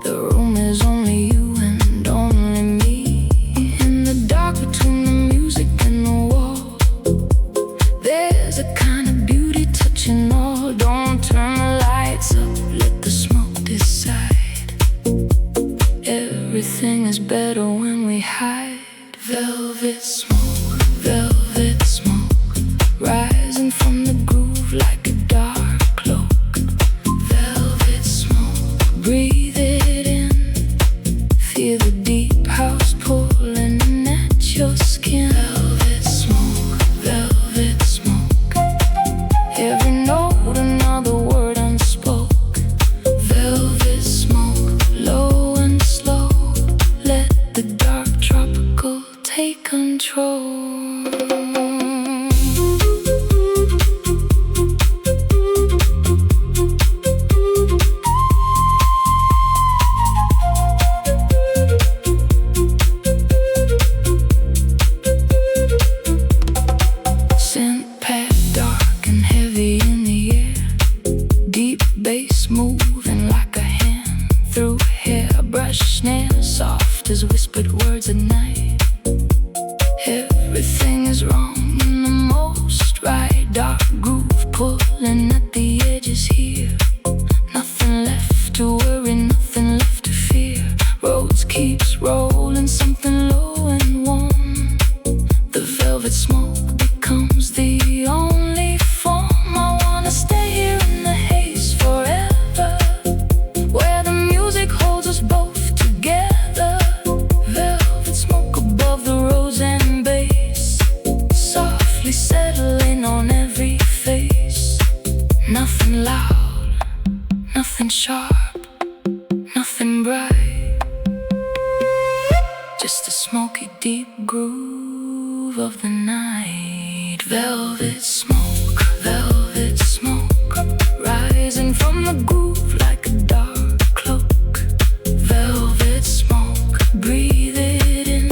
The room is only you and only me. In the dark between the music and the wall, there's a kind of beauty touching all. Don't turn the lights up, let the smoke decide. Everything is better when we hide. Velvet smoke, rising from the groove like a dark cloak. Velvet smoke, breathe it in. Feel the deep house pulling at your skin. Velvet smoke, every note another word unspoke. Velvet smoke, low and slow. Let the dark tropical take control. Moving like a hand through hair, Nothing sharp, nothing bright, just a smoky deep groove of the night. Velvet smoke, rising from the groove like a dark cloak. Velvet smoke, breathe it in,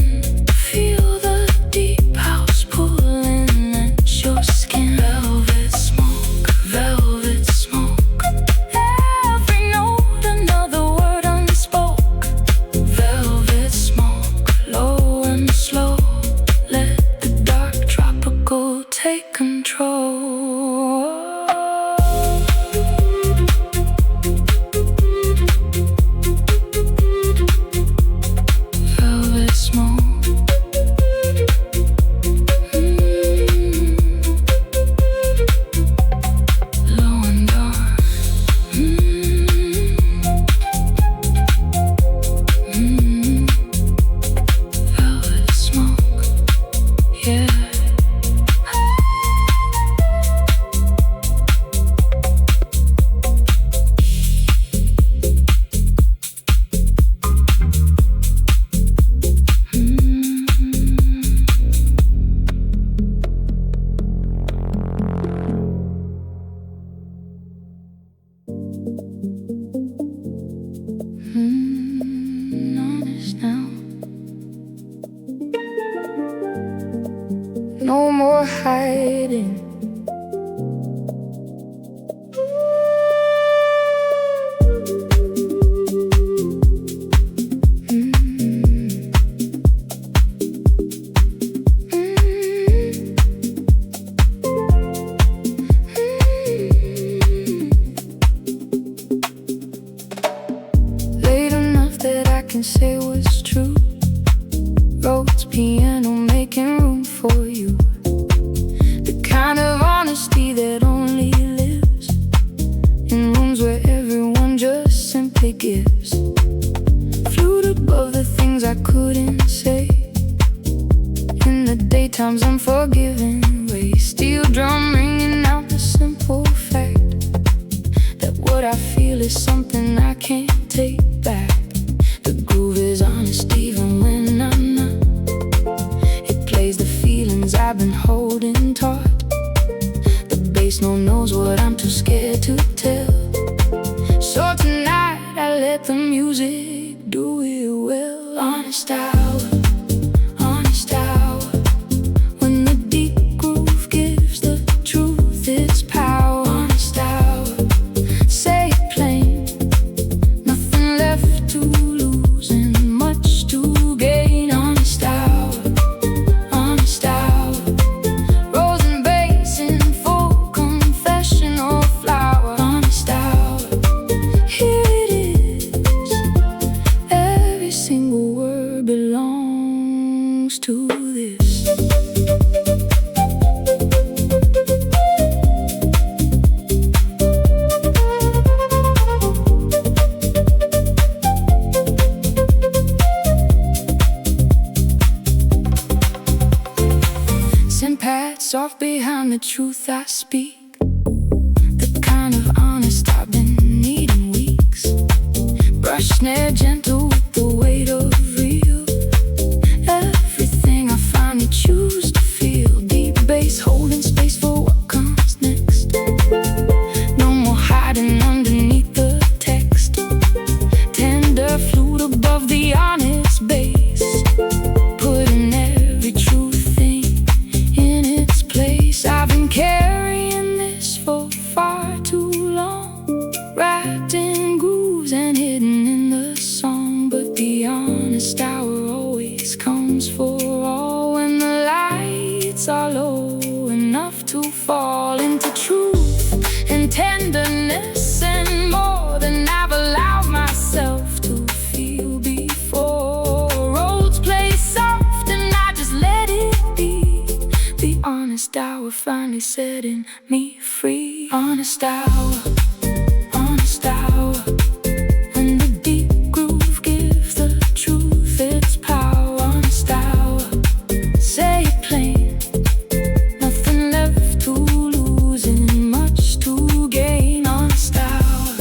feel the deep house pulling at your skin. Velvet smoke, every note another word unspoke. Velvet smoke, low and slow, let the dark tropical take control. Honest now, no more hiding. Late enough that I can say what's true. Rhodes piano making room for you. The kind of honesty that only lives in rooms where everyone just simply gives. Float above the things I couldn't say in the daytime's unforgiving way. Steel drum ringing out the simple fact that what I feel is something I can't take back. The groove is honest even when I'm not. It plays the feelings I've been holding taut. The bass knows what I'm too scared to tell. So tonight I let the music do it well. Honest hour, when the deep groove gives the truth its power. Honest hour, say it plain, nothing left to lose and much to gain. Honest hour, rose and bass in full confessional flower. Honest hour, here it is, every single word belongs to this. Send pats off behind the truth I speak. The kind of honest I've been needing weeks. Brush snare gentle with the weight of real. Everything I finally choose to feel. Deep bass holding space for what comes next. No more hiding underneath the text. Tender flute above the honest bass. Putting every true thing in its place. I've been carrying this for far too long, wrapped in grooves and hidden in the song. But the honest hour always comes for all when the lights are low enough to fall into truth and tenderness and more than I've allowed myself to feel before. Rhodes play soft and I just let it be. The honest hour finally setting me free. Honest hour, when the deep groove gives the truth its power. Honest hour, say it plain, nothing left to lose and much to gain. Honest hour,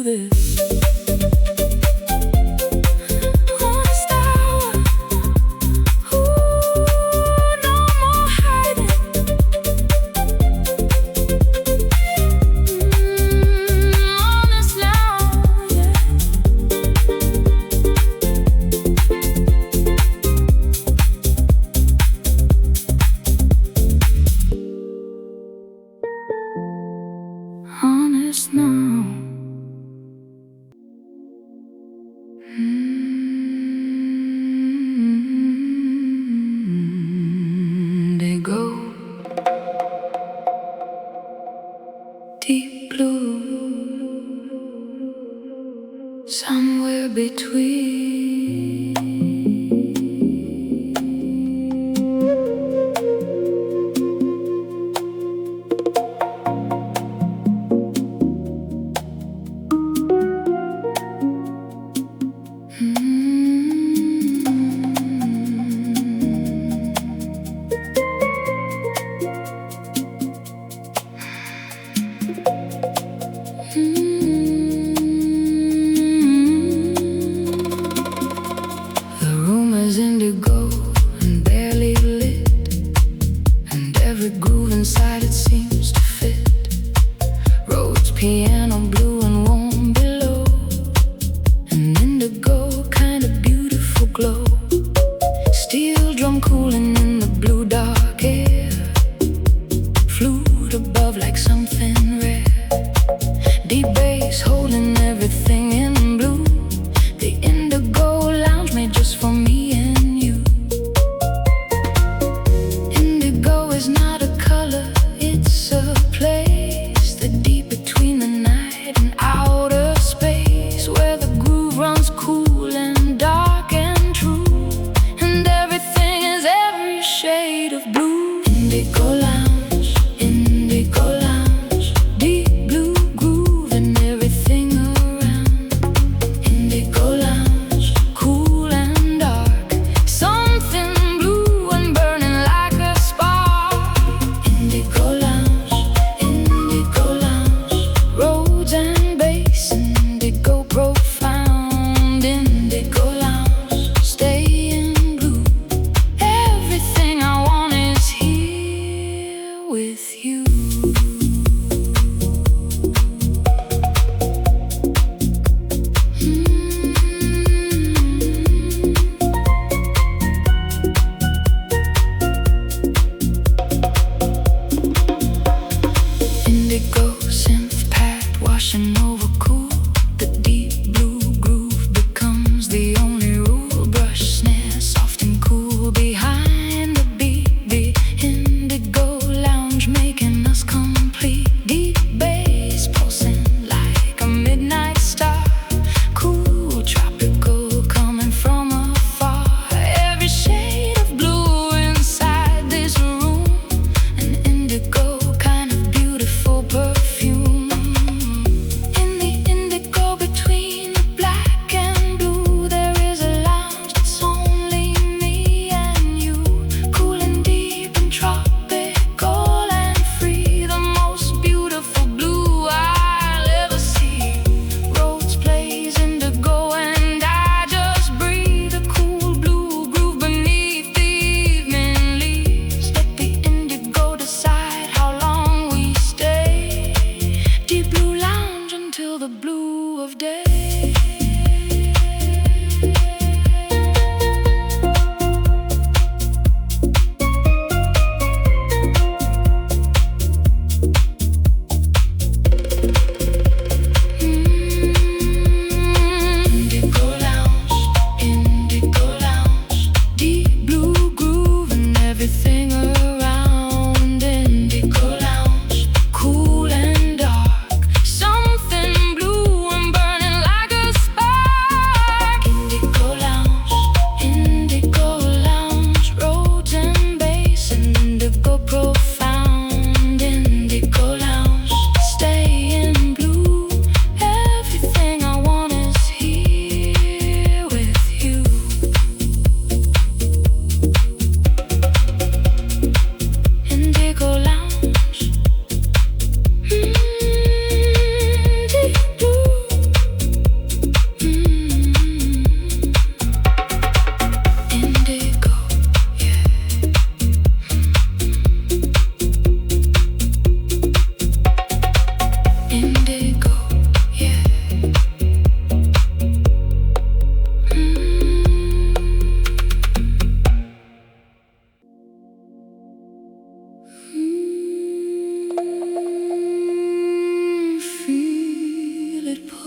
this. Honest hour. Ooh, no more hiding. Honest now, yeah. Honest now. Indigo, deep blue, somewhere between. The room is indigo and barely lit, and every groove inside it seems to fit. Rhodes piano blue and warm below, an indigo kind of beautiful glow. Steel drum cooling in the blue dark air, flute above like something rare. Deep bass holding everything in blue. The Indigo Lounge made just for me and you. Indigo is not a color, it's a place. The deep between the night and outer space, where the groove runs cool and dark and true, and everything is every shade of blue. Indigo Lounge, Indigo Lounge, deep blue groove and everything around. Indigo Lounge, cool and dark, something blue and burning like a spark. Indigo Lounge, Rhodes and bass, indigo profound. Indigo Lounge, stay in blue. Everything I want is here with you. Indigo synth pad washing over cool. The deep blue groove becomes the only rule. Brush snare soft and cool behind the beat. The Indigo Lounge making us complete. Deep bass pulsing like a midnight star. Cool tropical coming from afar. Every shade of blue inside this room, an indigo kind of beautiful perfume. In the indigo between the black and blue, there is a lounge that's only me and you. Cool and deep and tropical and free, the most beautiful blue I'll ever see. Rhodes plays indigo and I just breathe a cool blue groove beneath the evening leaves. Let the indigo decide how long we stay. Deep blue lounge until the blue of day. Indigo Lounge, deep blue groove and everything around. Indigo Lounge, cool and dark, something blue and burning like a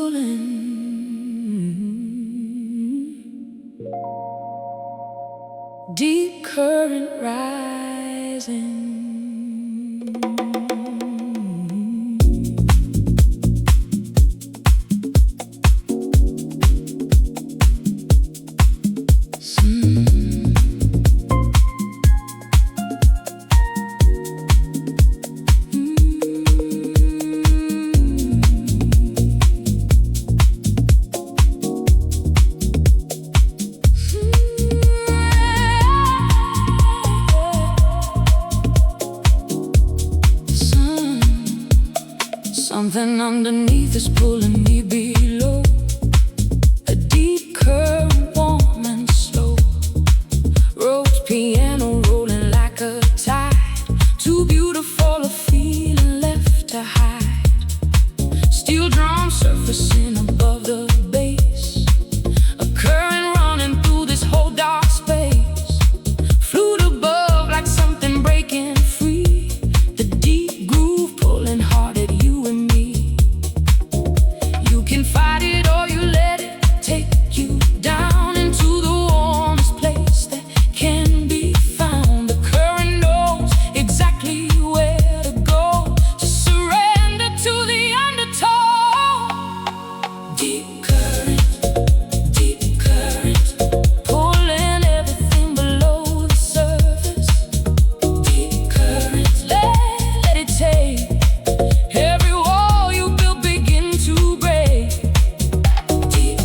pulling. Deep current rising. Something underneath is pulling me below. A deep current, warm and slow. Rhodes piano rolling like a tide. Too beautiful a feeling left to hide. Steel drum surfacing above the bass. A current running through this whole dark space. Flute above like something breaking free. The deep groove pulling hard at you and me. You can fight it or you let it take you down into the warmest place that can be found. The current knows exactly where to go. Just surrender to the undertow. Deep current, pulling everything below the surface. Deep current, let it take. Every wall you built begin to break. Deep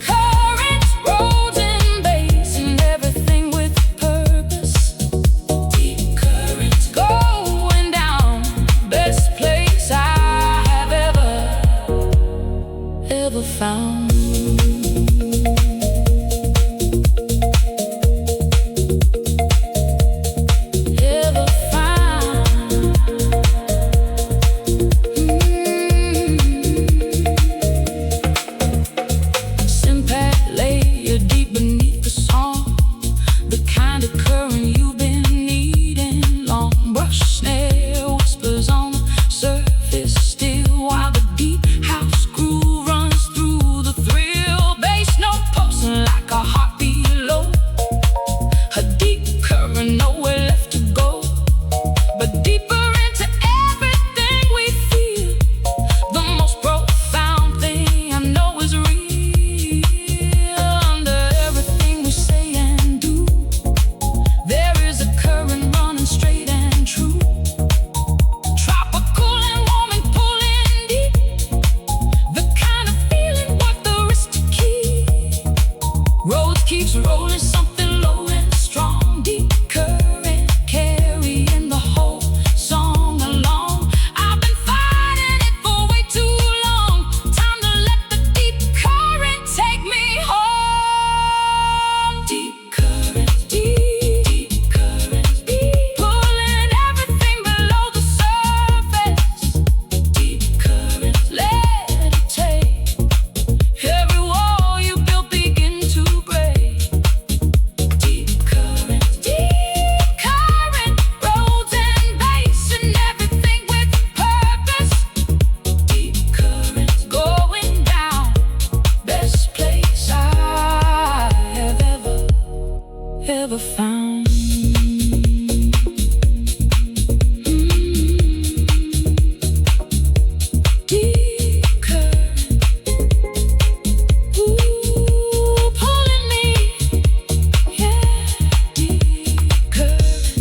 current, roads and bass and everything with purpose. Deep current, going down, best place I have ever found. Ever found. Sympath layer deep beneath the song. The kind of current you've been needing. Long brush snare whispers on the surface still, while the deep house groove runs through the thrill. Bass note pulsing like a heartbeat low. A deep current, nowhere left to go, but deeper into everything we feel. The most profound thing I know is real. Under everything we say and do, there is a current running straight and true. Tropical and warm and pulling deep. The kind of feeling worth the risk to keep. Rhodes keeps rolling something low and strong. Deep current carrying the whole song along. I've been fighting it for way too long. Time to let the deep current take me home. Deep current, pulling everything below the surface. Deep current, let it take. Every wall you built begin to break. Deep current, roads and bass and everything with purpose. Deep current, going down, best place I have ever found. Deep current, ooh, pulling me, yeah. Deep current,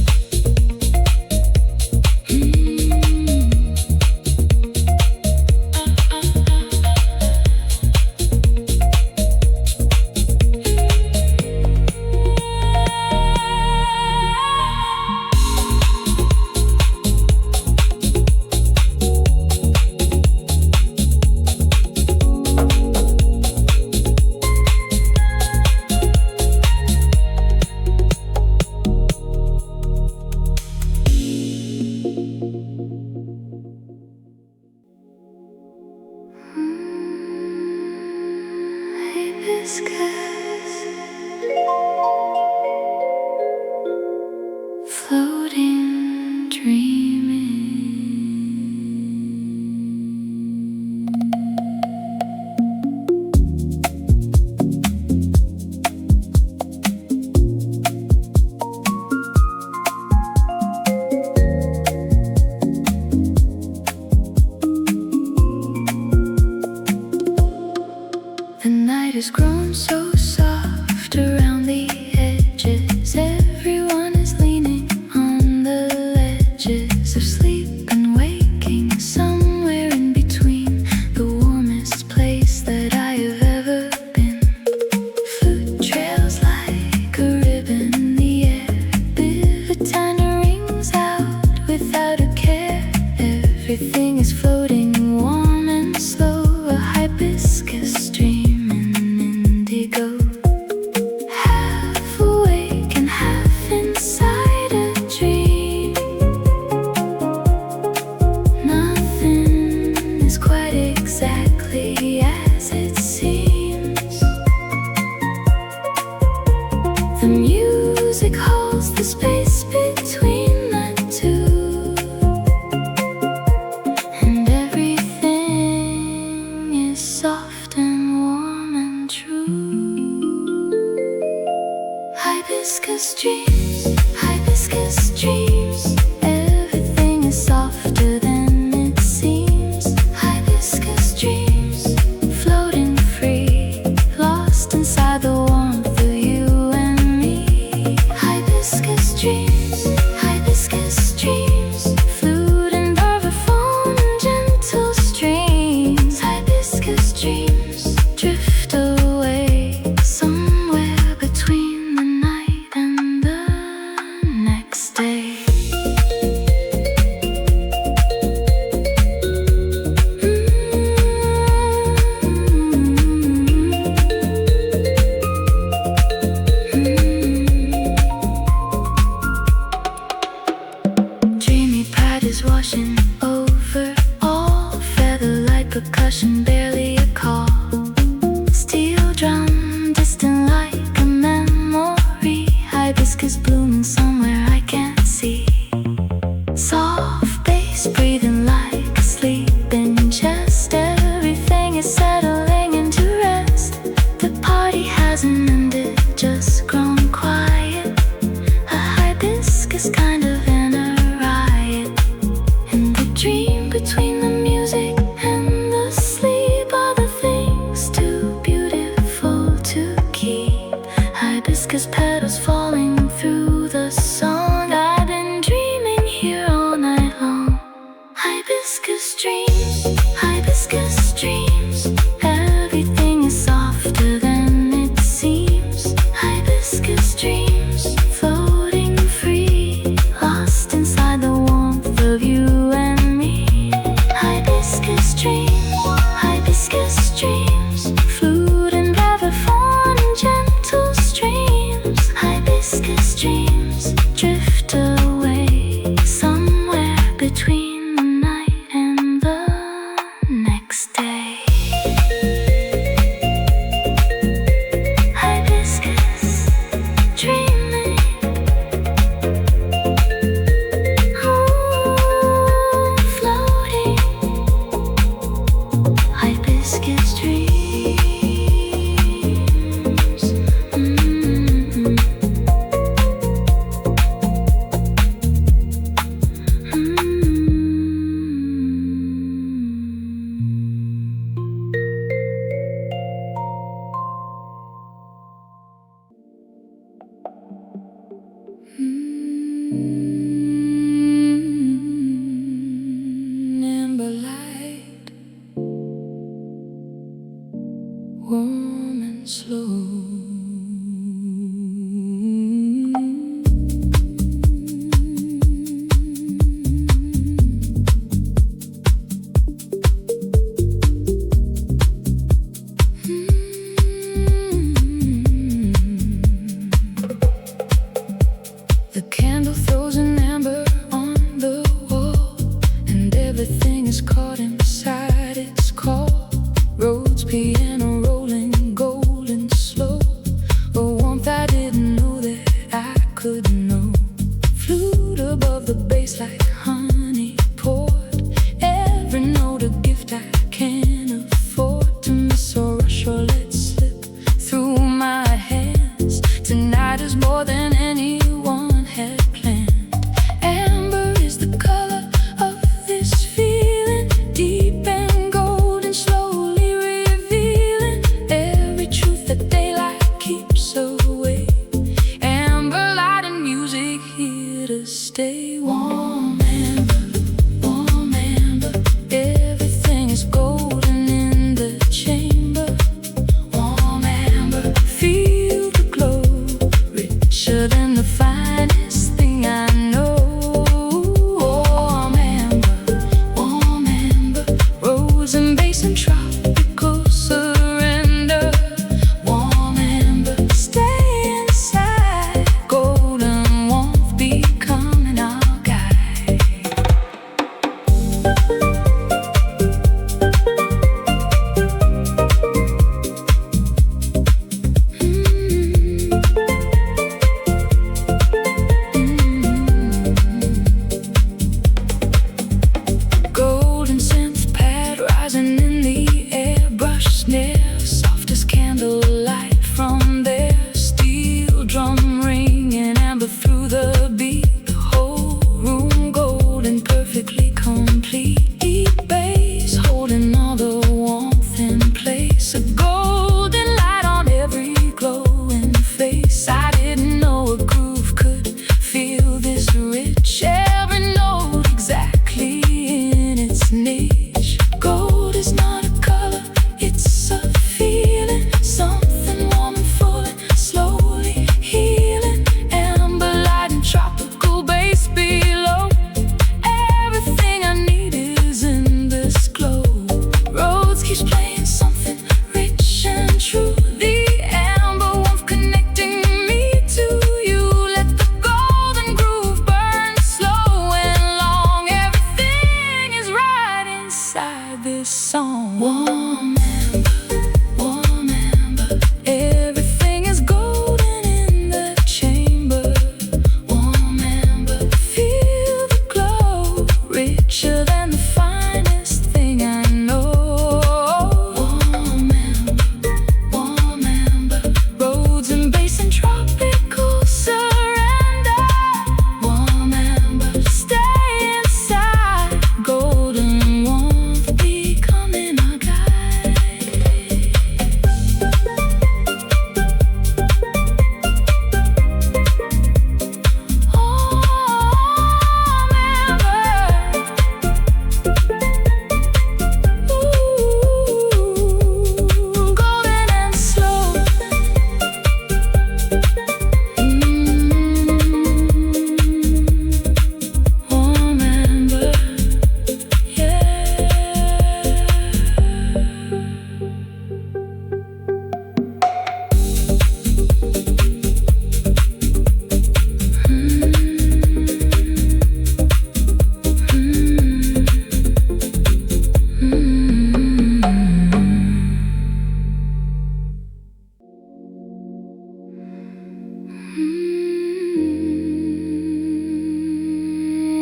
hibiscus floating, dreaming. has grown so soft around the edges. Everyone is leaning on the ledges of sleep and waking, somewhere in between, the warmest place that I have ever been. Foot trails like a ribbon in the air, Bivitana rings out without a care. Everything is floating warm and slow, a hibiscus dream in indigo. Half awake and half inside a dream. Nothing is quite exactly as it seems. The music holds the space between the two, and everything is soft and warm and true. Hibiscus dreams, hibiscus dreams. Everything is softer than it seems. Hibiscus dreams, floating free, lost inside the warmth of you and me. Hibiscus dreams, hibiscus dreams. Flute and barbaphone and gentle streams. Hibiscus dreams drift away somewhere between the night and the next day. Dreamy pride is washing over all, feather-light percussion, barely a call. Steel drum, distant like a memory. Hibiscus blooming somewhere I can't see. Soft bass breathing like a sleeping chest. Everything is settling into rest. The party hasn't ended, just grown quiet. A hibiscus kind of in a riot. And the dream between the music and the sleep are the things too beautiful to keep. Hibiscus petals falling through the song. I've been dreaming here all night long. Hibiscus dreams, hibiscus dreams. Everything is softer than it seems. Hibiscus dreams, floating free, lost inside the warmth of you and me. Hibiscus dreams, hibiscus dreams. Flute and barbaphone and gentle streams. Hibiscus dreams drift away somewhere between the night and the next day. Hibiscus dreaming. Floating. Hibiscus dreams. Amber light, warm and slow. The candle throws an amber on the wall, and everything is caught inside its call. Rhodes piano rolling golden slow, a warmth I didn't know that I could know. Flute above the bass like honey poured, every note a gift I can't afford to miss or rush or let slip through my hands. Tonight is more than anyone had planned. Amber is the color of this feeling, deep and golden, slowly revealing. she's playing something rich and true. The amber warmth connecting me to you. Let the golden groove burn slow and long. Everything is right inside this song. Warm amber, everything is golden in the chamber. Warm amber, feel the glow, richer than the finest thing I know. Warm amber, Rhodes and basin tropical surrender. Warm amber, stay inside, golden warmth becoming our guide. Golden and slow. Warm amber, yeah.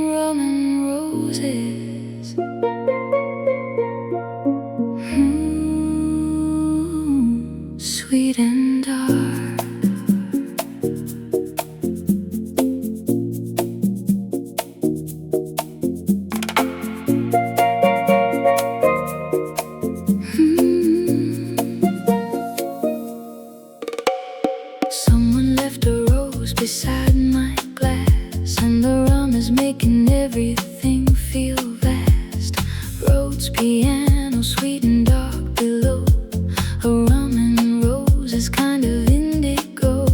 Rum and roses. Sweet and dark. Someone left a rose beside my glass, and the rum is making everything feel vast. Rhodes piano, sweet and dark below. A rum and roses kind of indigo.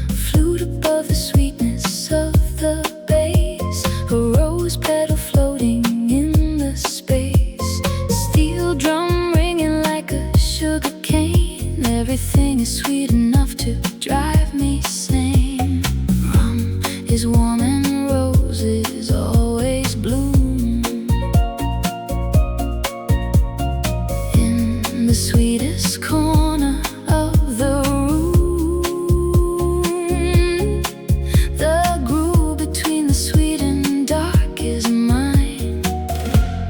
Flute above the sweetness of the bass. A rose petal floating in the space. Steel drum ringing like a sugar cane. Everything is sweet enough to drive me sane. Rum is warm and roses always bloom in the sweetest corner of the room. The groove between the sweet and dark is mine.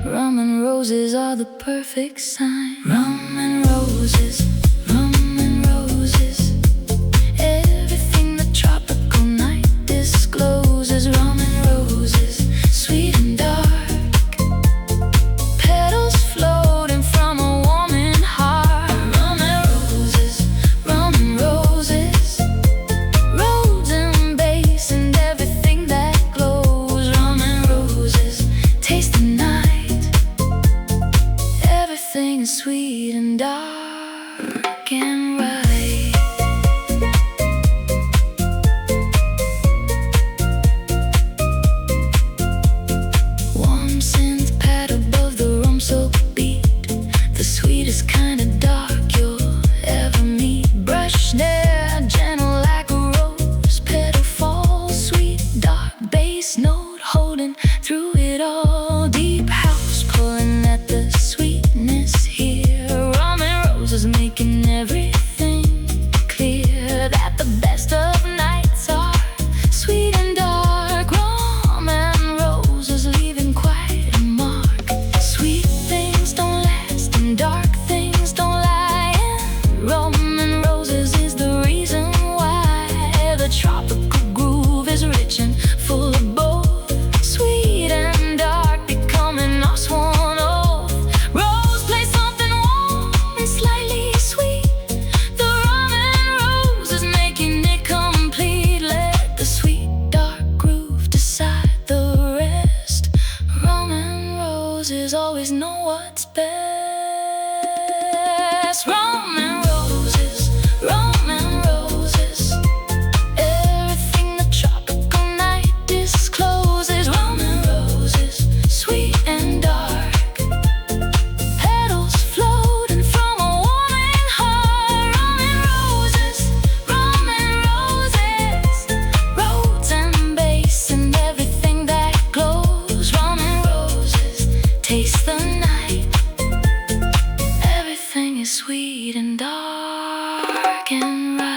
Rum and roses are the perfect sign. Rum and roses, rum and roses. Everything the tropical night discloses. Rum and roses, sweet and dark. Petals floating from a warming heart. Rum and roses, rum and roses. Rhodes and bass and everything that glows. Rum and roses, taste the night. Everything is sweet and dark and right. Warm synth pad above the rum soak beat. The sweetest kind of dark you'll ever meet. Brush snare, gentle like a rose. Petal fall, sweet dark bass note holding through it all. Deep house pulling at the sweetness here. Rum and roses making everything clear. That the best of nights are sweet and dark. Rum and roses leaving quite a mark. Sweet things don't last and dark things don't lie. And rum and roses is the reason why. The tropical groove is rich and full of both. Sweet and dark becoming our sworn oath. Rose play something warm and slightly sweet. The rum and roses making it complete. Let the sweet dark groove decide the rest. Rum and roses always know what's best. Rum and roses, rum and roses. Everything the tropical night discloses. Rum and roses, sweet and dark. Petals float sweet and dark and right.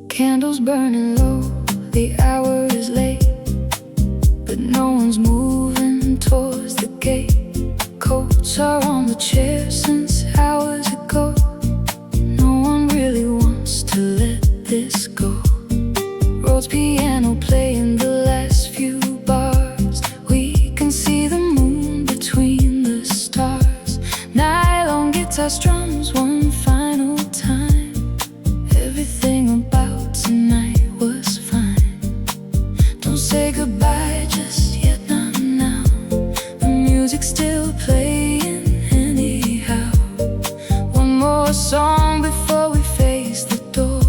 Candles burning low, the hour is late, but no one's moving towards the gate. Coats are on the chair since hours ago. No one really wants to let this go. Rhodes piano playing the last few bars. We can see the moon between the stars. Nylon guitar strums one final time. Everything about tonight was fine. Don't say goodbye just yet, not now. The music's still playing anyhow. One more song before we face the door.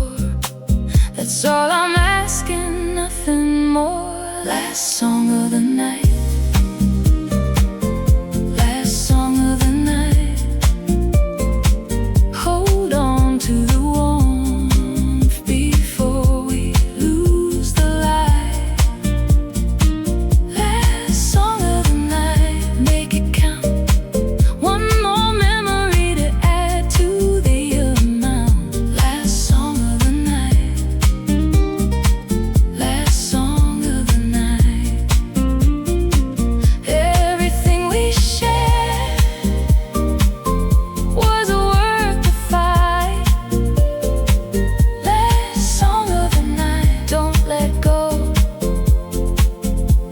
That's all I'm asking, nothing more. Last song of the night. Last song of the night. Hold on to the warmth before we lose the light. Last song of the night, make it count. One more memory to add to the amount. Last song of the night. Last song of the night. Everything we shared was worth the fight. Last song of the night, don't let go.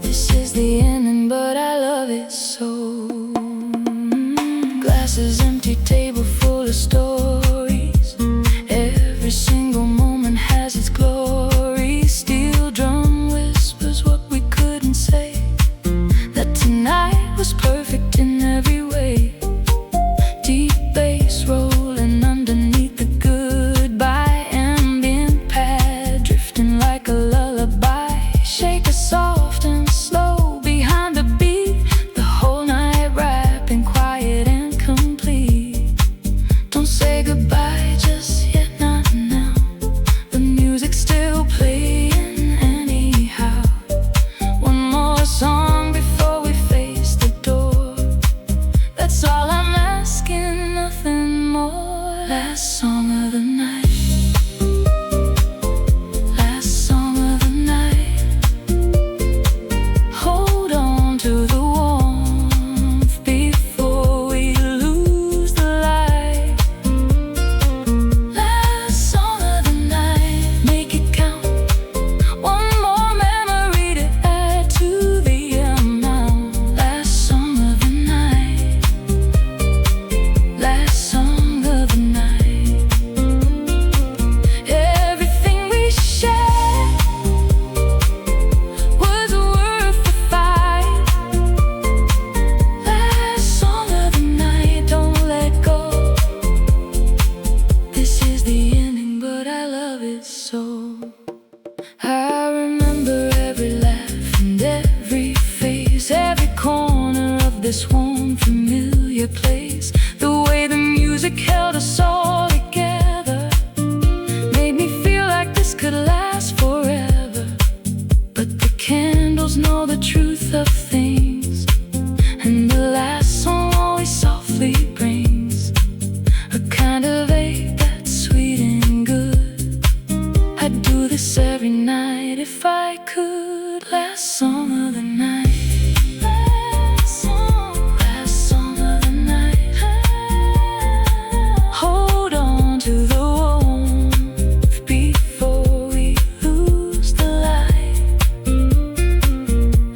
This is the ending, but I love it so. Glasses empty, table full of stories. Every single moment has its glory. Steel drum whispers what we couldn't say. That tonight was perfect in every way. Deep bass rolling underneath the goodbye. Ambient pad drifting like a lullaby. Shake us soft and slow behind the beat. The whole night rapping quiet and complete. Don't say goodbye just yet, not now. The music's still playing anyhow. One more song before we face the door. That's all I'm asking, nothing more. Last song of the night. Last song of the night. Hold on to the warmth before we lose the light. Last song of the night, make it count. One more memory to add to the amount. Last song of the night. Last song of the night. Everything we shared was worth the fight. Last song of the night, don't let go. This is the ending, but I love it so. I remember every laugh and every face, every corner of this warm, familiar place. The way the music held us all together made me feel like this could last forever. But the candles know the truth of things, and the last song always softly brings a kind of ache that's sweet and good. I'd do this every night if I could. Last song of the night. Last song of the night. Hold on to the warmth before we lose the light.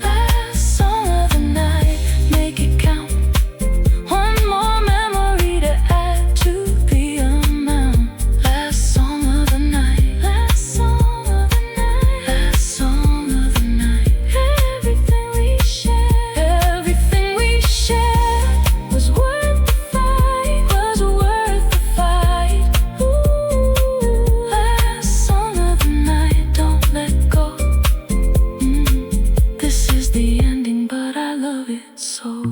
Last song of the night, make it count. One more memory to add to the amount. Last song of the night. Last song of the night. Last song of the night. Everything we shared was worth the fight. Was worth the fight. Ooh, last song of the night. Don't let go. This is the ending, but I love it so.